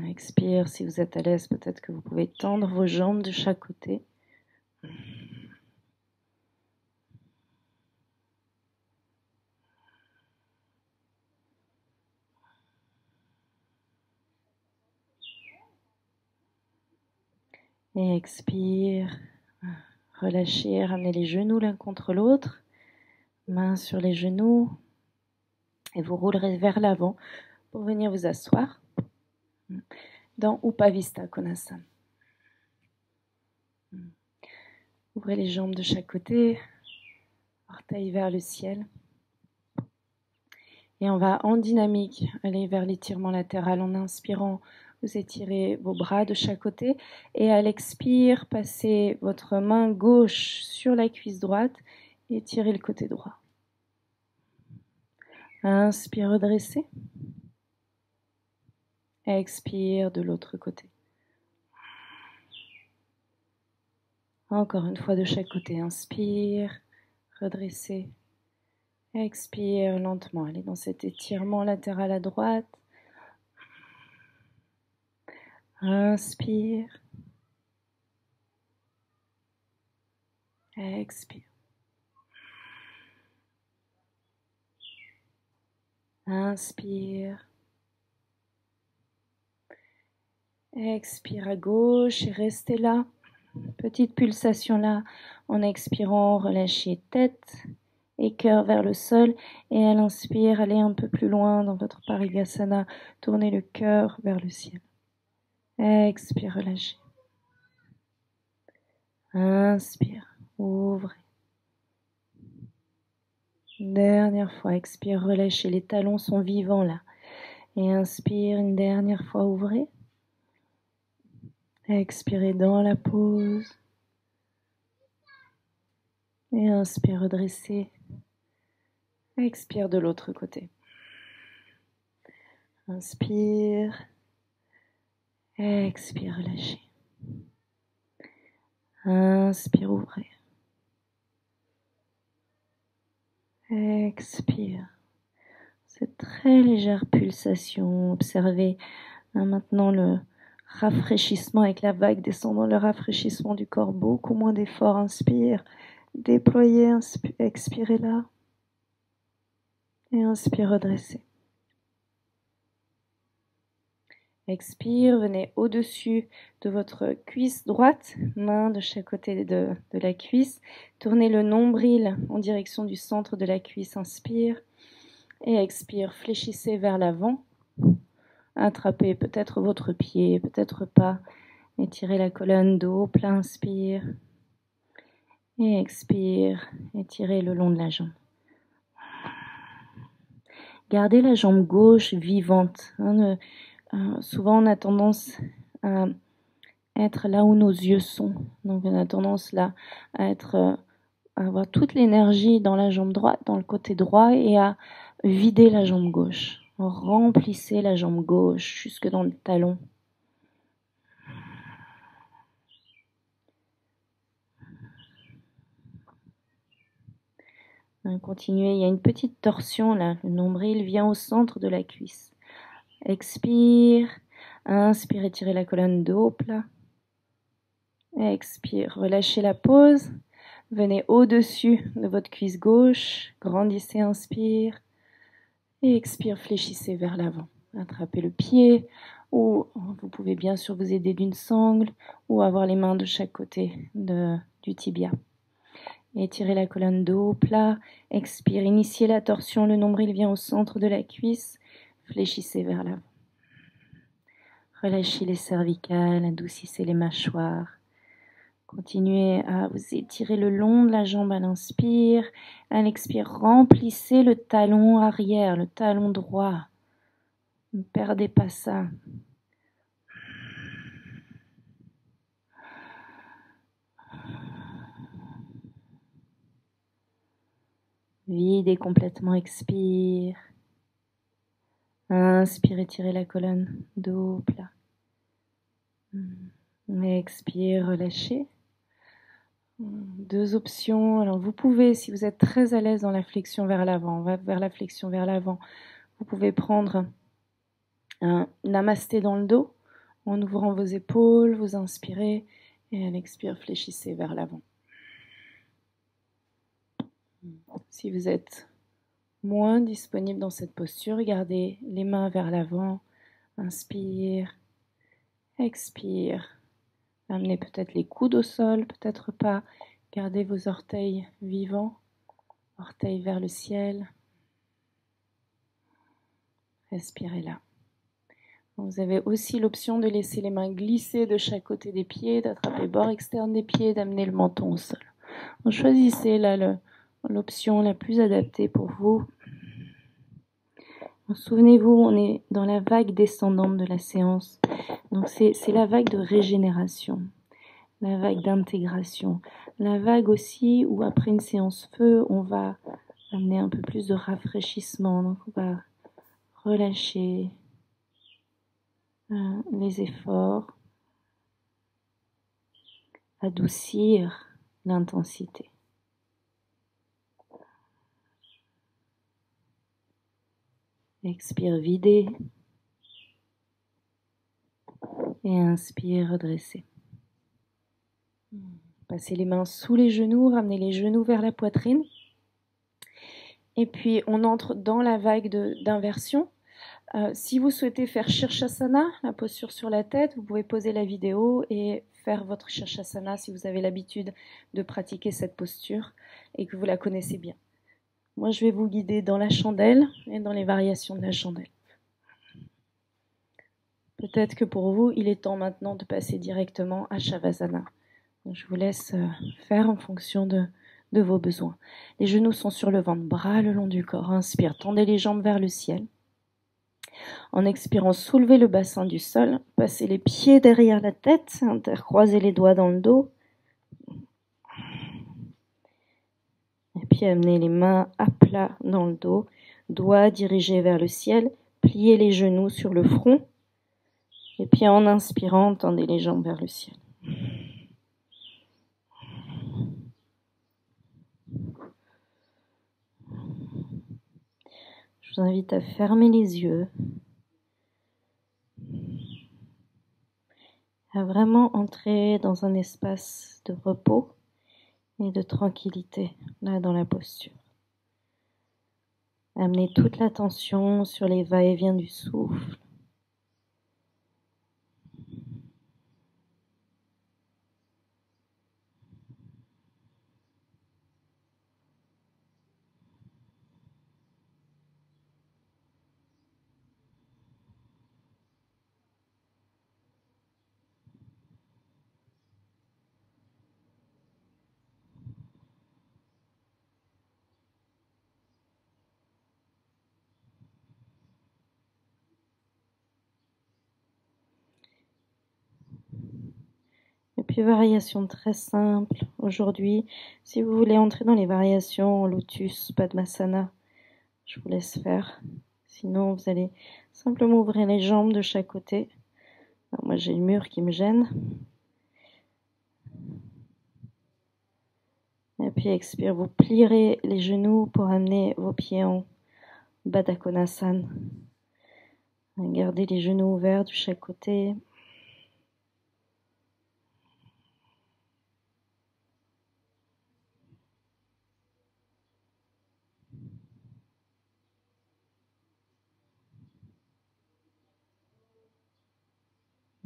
Expire, si vous êtes à l'aise, peut-être que vous pouvez tendre vos jambes de chaque côté. Et expire, relâchez, ramenez les genoux l'un contre l'autre, mains sur les genoux. Et vous roulerez vers l'avant pour venir vous asseoir dans Upavista Konasana. Ouvrez les jambes de chaque côté, orteils vers le ciel. Et on va en dynamique aller vers l'étirement latéral. En inspirant, vous étirez vos bras de chaque côté. Et à l'expire, passez votre main gauche sur la cuisse droite et étirez le côté droit. Inspire, redressez. Expire de l'autre côté. Encore une fois de chaque côté. Inspire, redressez. Expire lentement. Allez dans cet étirement latéral à droite. Inspire. Expire. Inspire. Expire à gauche et restez là. Petite pulsation là. En expirant, relâchez tête et cœur vers le sol. Et à l'inspire, allez un peu plus loin dans votre Parigasana. Tournez le cœur vers le ciel. Expire, relâchez. Inspire, ouvrez. Dernière fois, expire, relâchez. Les talons sont vivants là. Et inspire, une dernière fois, ouvrez. Expirez dans la pause. Et inspire, redressez. Expire de l'autre côté. Inspire. Expire, relâchez. Inspire, ouvrez. Expire. Cette très légère pulsation. Observez maintenant le rafraîchissement avec la vague descendant, le rafraîchissement du corps, beaucoup moins d'efforts. Inspire, déployez, expirez là. Et inspire, redressez. Expire, venez au-dessus de votre cuisse droite, main de chaque côté de la cuisse. Tournez le nombril en direction du centre de la cuisse. Inspire et expire, fléchissez vers l'avant. Attrapez peut-être votre pied, peut-être pas. Étirez la colonne dos, plein inspire. Et expire, étirez le long de la jambe. Gardez la jambe gauche vivante. Souvent, on a tendance à être là où nos yeux sont. Donc, on a tendance là à avoir toute l'énergie dans la jambe droite, dans le côté droit, et à vider la jambe gauche. Remplissez la jambe gauche jusque dans le talon. Continuez, il y a une petite torsion là. Le nombril vient au centre de la cuisse. Expire. Inspire, étirez la colonne dos plat. Expire, relâchez la pause. Venez au-dessus de votre cuisse gauche. Grandissez, inspire. Et expire, fléchissez vers l'avant. Attrapez le pied. Ou vous pouvez bien sûr vous aider d'une sangle. Ou avoir les mains de chaque côté du tibia. Étirez la colonne dos plat. Expire, initiez la torsion. Le nombril vient au centre de la cuisse. Fléchissez vers l'avant. Relâchez les cervicales, adoucissez les mâchoires. Continuez à vous étirer le long de la jambe à l'inspire. À l'expire, remplissez le talon arrière, le talon droit. Ne perdez pas ça. Vide et complètement, expire. Inspire, étirez la colonne, dos plat. Expire, relâchez. Deux options. Alors vous pouvez, si vous êtes très à l'aise dans la flexion vers l'avant, on va vers la flexion vers l'avant, vous pouvez prendre un namasté dans le dos, en ouvrant vos épaules, vous inspirez, et à l'expire, fléchissez vers l'avant. Si vous êtes moins disponible dans cette posture, gardez les mains vers l'avant, inspire, expire. Amenez peut-être les coudes au sol, peut-être pas. Gardez vos orteils vivants, orteils vers le ciel. Respirez là. Vous avez aussi l'option de laisser les mains glisser de chaque côté des pieds, d'attraper le bord externe des pieds, d'amener le menton au sol. Donc, choisissez là l'option la plus adaptée pour vous. Souvenez-vous, on est dans la vague descendante de la séance. Donc c'est la vague de régénération, la vague d'intégration, la vague aussi où après une séance feu, on va amener un peu plus de rafraîchissement. Donc on va relâcher les efforts, adoucir l'intensité. Expire, vider. Et inspire, redresser. Passez les mains sous les genoux, ramenez les genoux vers la poitrine. Et puis on entre dans la vague d'inversion. Si vous souhaitez faire Shirshasana, la posture sur la tête, vous pouvez poser la vidéo et faire votre Shirshasana si vous avez l'habitude de pratiquer cette posture et que vous la connaissez bien. Moi, je vais vous guider dans la chandelle et dans les variations de la chandelle. Peut-être que pour vous, il est temps maintenant de passer directement à Shavasana. Donc, je vous laisse faire en fonction de vos besoins. Les genoux sont sur le ventre, bras le long du corps. Inspire, tendez les jambes vers le ciel. En expirant, soulevez le bassin du sol, passez les pieds derrière la tête, intercroisez les doigts dans le dos. Et puis amenez les mains à plat dans le dos, doigts dirigés vers le ciel, pliez les genoux sur le front. Et puis en inspirant, tendez les jambes vers le ciel. Je vous invite à fermer les yeux, à vraiment entrer dans un espace de repos et de tranquillité, là dans la posture. Amenez toute l'attention sur les va-et-vient du souffle. Et puis variation très simple aujourd'hui. Si vous voulez entrer dans les variations Lotus, Padmasana, je vous laisse faire. Sinon, vous allez simplement ouvrir les jambes de chaque côté. Alors, moi, j'ai le mur qui me gêne. Et puis expire, vous plierez les genoux pour amener vos pieds en Baddha Konasana. Gardez les genoux ouverts de chaque côté.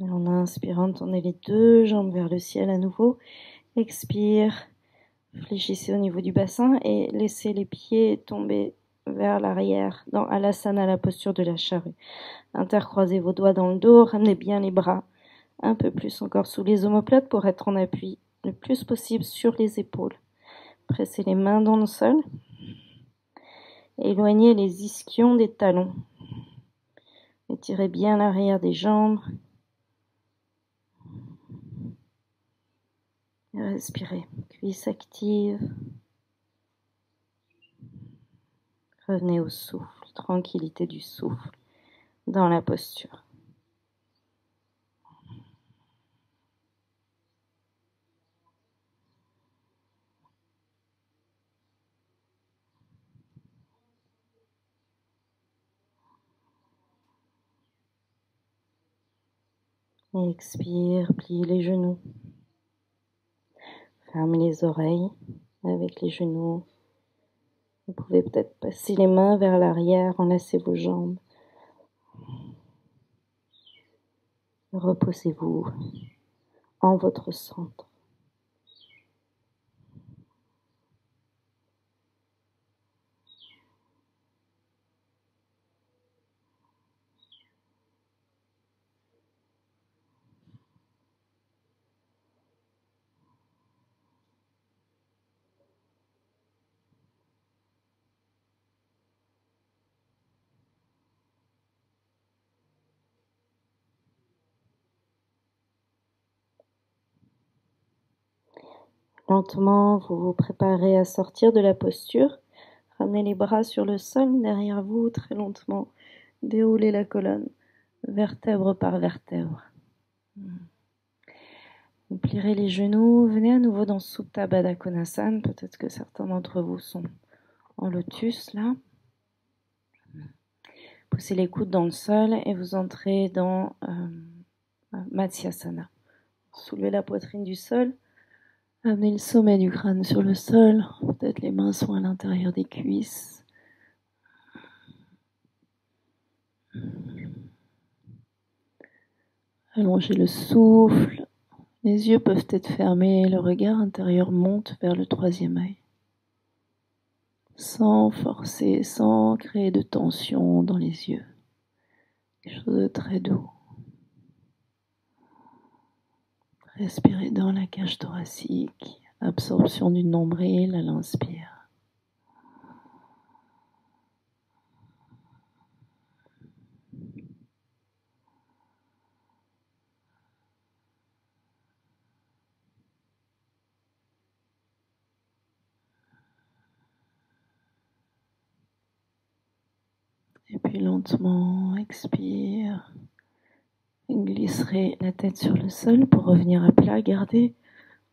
Et en inspirant, tendez les deux jambes vers le ciel à nouveau. Expire, fléchissez au niveau du bassin et laissez les pieds tomber vers l'arrière dans Alasana, la posture de la charrue. Intercroisez vos doigts dans le dos, ramenez bien les bras un peu plus encore sous les omoplates pour être en appui le plus possible sur les épaules. Pressez les mains dans le sol. Éloignez les ischions des talons. Étirez bien l'arrière des jambes. Respirez. Cuisse active. Revenez au souffle. Tranquillité du souffle dans la posture. Et expire, pliez les genoux. Fermez les oreilles avec les genoux. Vous pouvez peut-être passer les mains vers l'arrière, enlacer vos jambes. Reposez-vous en votre centre. Lentement, vous vous préparez à sortir de la posture. Ramenez les bras sur le sol derrière vous, très lentement. Déroulez la colonne, vertèbre par vertèbre. Vous plierez les genoux. Venez à nouveau dans Supta Baddha Konasana. Peut-être que certains d'entre vous sont en lotus là. Poussez les coudes dans le sol et vous entrez dans Matsyasana. Soulevez la poitrine du sol. Amenez le sommet du crâne sur le sol. Peut-être les mains sont à l'intérieur des cuisses. Allongez le souffle. Les yeux peuvent être fermés. Le regard intérieur monte vers le troisième œil. Sans forcer, sans créer de tension dans les yeux. Quelque chose de très doux. Respirez dans la cage thoracique. Absorption du nombril à l'inspire. Et puis lentement, expire. Glisserez la tête sur le sol pour revenir à plat. Gardez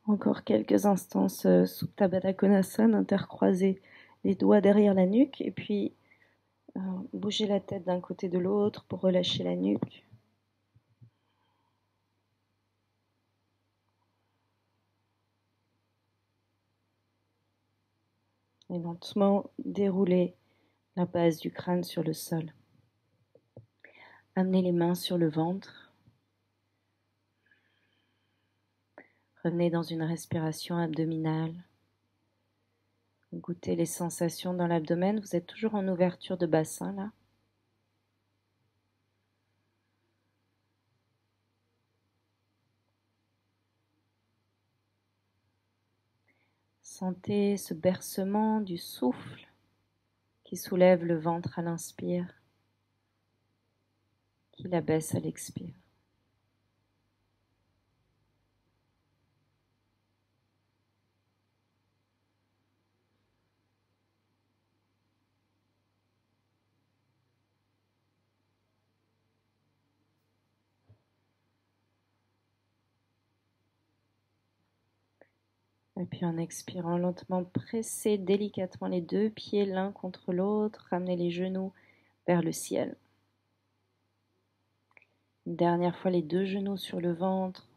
encore quelques instants Supta Baddha Konasana, intercroisez les doigts derrière la nuque et puis bougez la tête d'un côté de l'autre pour relâcher la nuque. Et lentement déroulez la base du crâne sur le sol. Amenez les mains sur le ventre. Revenez dans une respiration abdominale. Goûtez les sensations dans l'abdomen. Vous êtes toujours en ouverture de bassin là. Sentez ce bercement du souffle qui soulève le ventre à l'inspire, qui l'abaisse à l'expire. Et puis en expirant lentement, pressez délicatement les deux pieds l'un contre l'autre, ramenez les genoux vers le ciel. Une dernière fois, les deux genoux sur le ventre,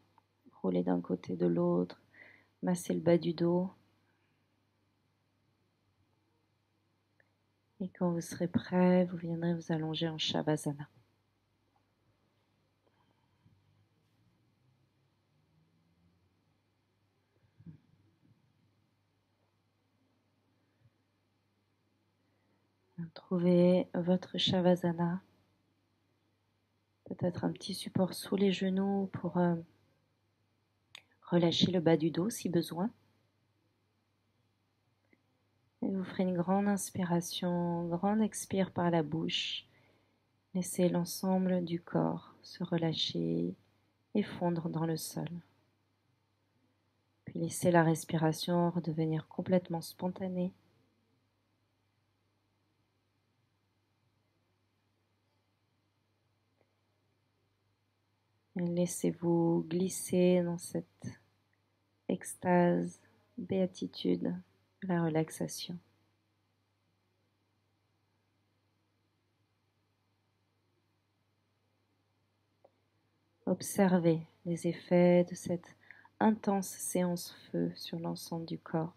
roulez d'un côté de l'autre, massez le bas du dos. Et quand vous serez prêt, vous viendrez vous allonger en Shavasana. Trouvez votre Shavasana. Peut-être un petit support sous les genoux pour relâcher le bas du dos si besoin. Et vous ferez une grande inspiration, grande expire par la bouche. Laissez l'ensemble du corps se relâcher et fondre dans le sol. Puis laissez la respiration redevenir complètement spontanée. Et laissez-vous glisser dans cette extase, béatitude, la relaxation. Observez les effets de cette intense séance feu sur l'ensemble du corps,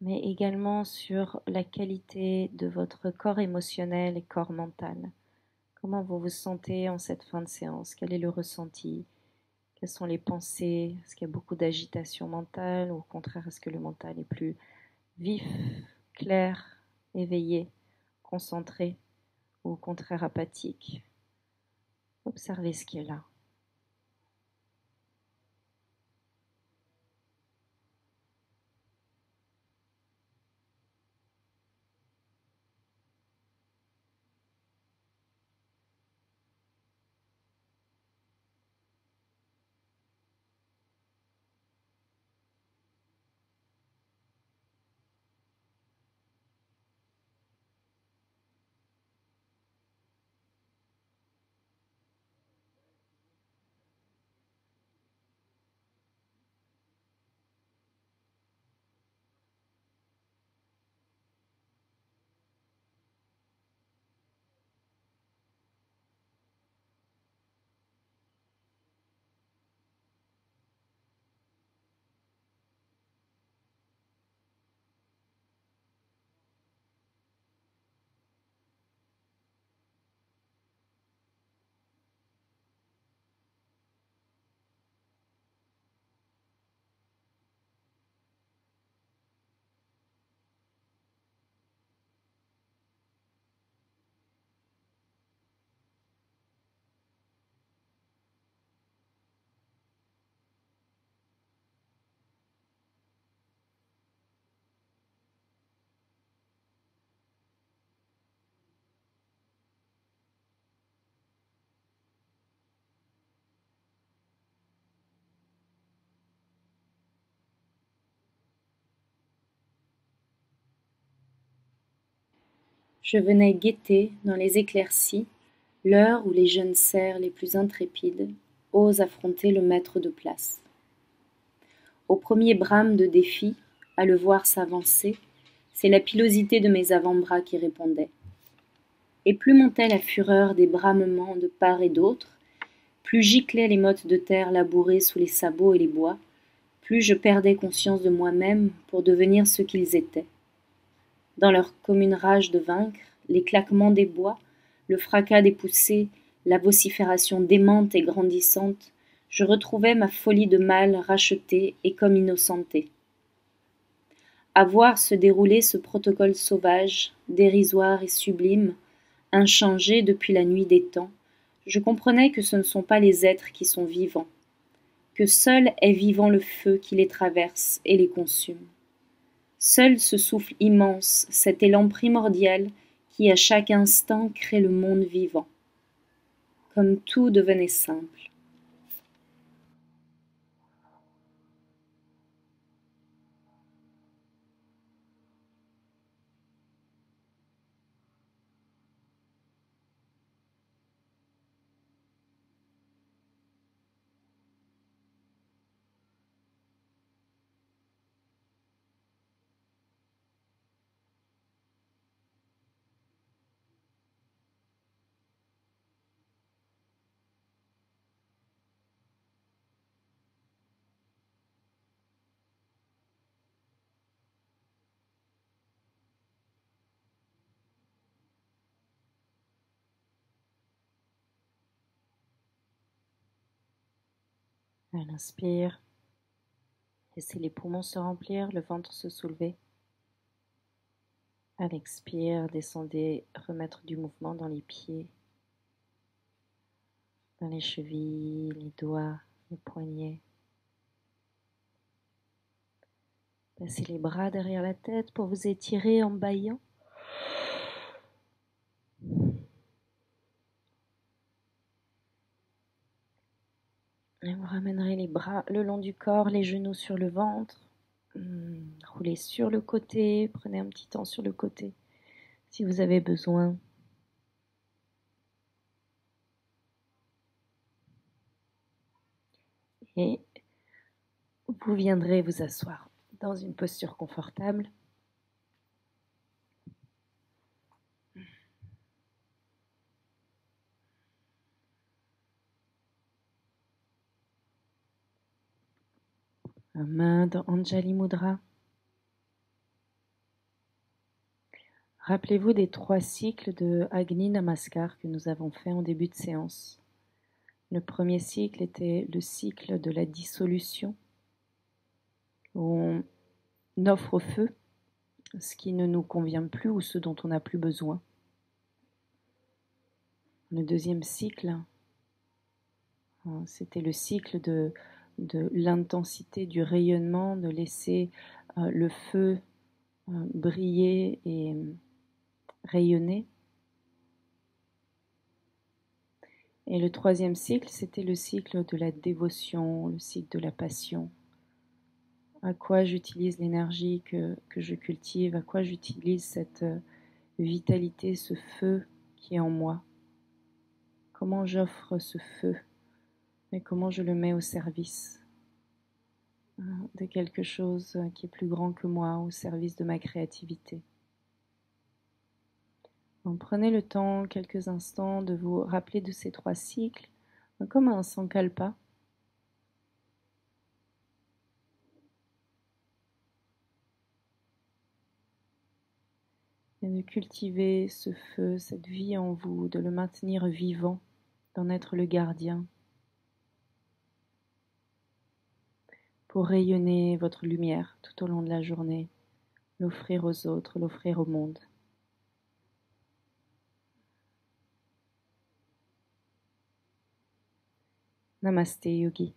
mais également sur la qualité de votre corps émotionnel et corps mental. Comment vous vous sentez en cette fin de séance? Quel est le ressenti? Quelles sont les pensées? Est-ce qu'il y a beaucoup d'agitation mentale ou au contraire, est-ce que le mental est plus vif, clair, éveillé, concentré ou au contraire apathique? Observez ce qui est là. Je venais guetter, dans les éclaircies, l'heure où les jeunes cerfs les plus intrépides osent affronter le maître de place. Au premier brame de défi, à le voir s'avancer, c'est la pilosité de mes avant-bras qui répondait. Et plus montait la fureur des bramements de part et d'autre, plus giclaient les mottes de terre labourées sous les sabots et les bois, plus je perdais conscience de moi-même pour devenir ce qu'ils étaient. Dans leur commune rage de vaincre, les claquements des bois, le fracas des poussées, la vocifération démente et grandissante, je retrouvais ma folie de mâle rachetée et comme innocentée. À voir se dérouler ce protocole sauvage, dérisoire et sublime, inchangé depuis la nuit des temps, je comprenais que ce ne sont pas les êtres qui sont vivants, que seul est vivant le feu qui les traverse et les consume. Seul ce souffle immense, cet élan primordial qui à chaque instant crée le monde vivant. Comme tout devenait simple. À l'inspire, laissez les poumons se remplir, le ventre se soulever. À l'expire, descendez, remettre du mouvement dans les pieds, dans les chevilles, les doigts, les poignets. Passez les bras derrière la tête pour vous étirer en bâillant. Et vous ramènerez les bras le long du corps, les genoux sur le ventre. Roulez sur le côté, prenez un petit temps sur le côté si vous avez besoin. Et vous viendrez vous asseoir dans une posture confortable. Main dans Anjali Mudra. Rappelez-vous des 3 cycles de Agni Namaskar que nous avons fait en début de séance. Le premier cycle était le cycle de la dissolution, où on offre au feu ce qui ne nous convient plus ou ce dont on n'a plus besoin. Le deuxième cycle, c'était le cycle de l'intensité du rayonnement, de laisser le feu briller et rayonner. Et le troisième cycle, c'était le cycle de la dévotion, le cycle de la passion. À quoi j'utilise l'énergie que je cultive, à quoi j'utilise cette vitalité, ce feu qui est en moi. Comment j'offre ce feu et comment je le mets au service de quelque chose qui est plus grand que moi, au service de ma créativité. Donc, prenez le temps, quelques instants, de vous rappeler de ces 3 cycles, comme un sankalpa. Et de cultiver ce feu, cette vie en vous, de le maintenir vivant, d'en être le gardien, pour rayonner votre lumière tout au long de la journée, l'offrir aux autres, l'offrir au monde. Namaste Yogi.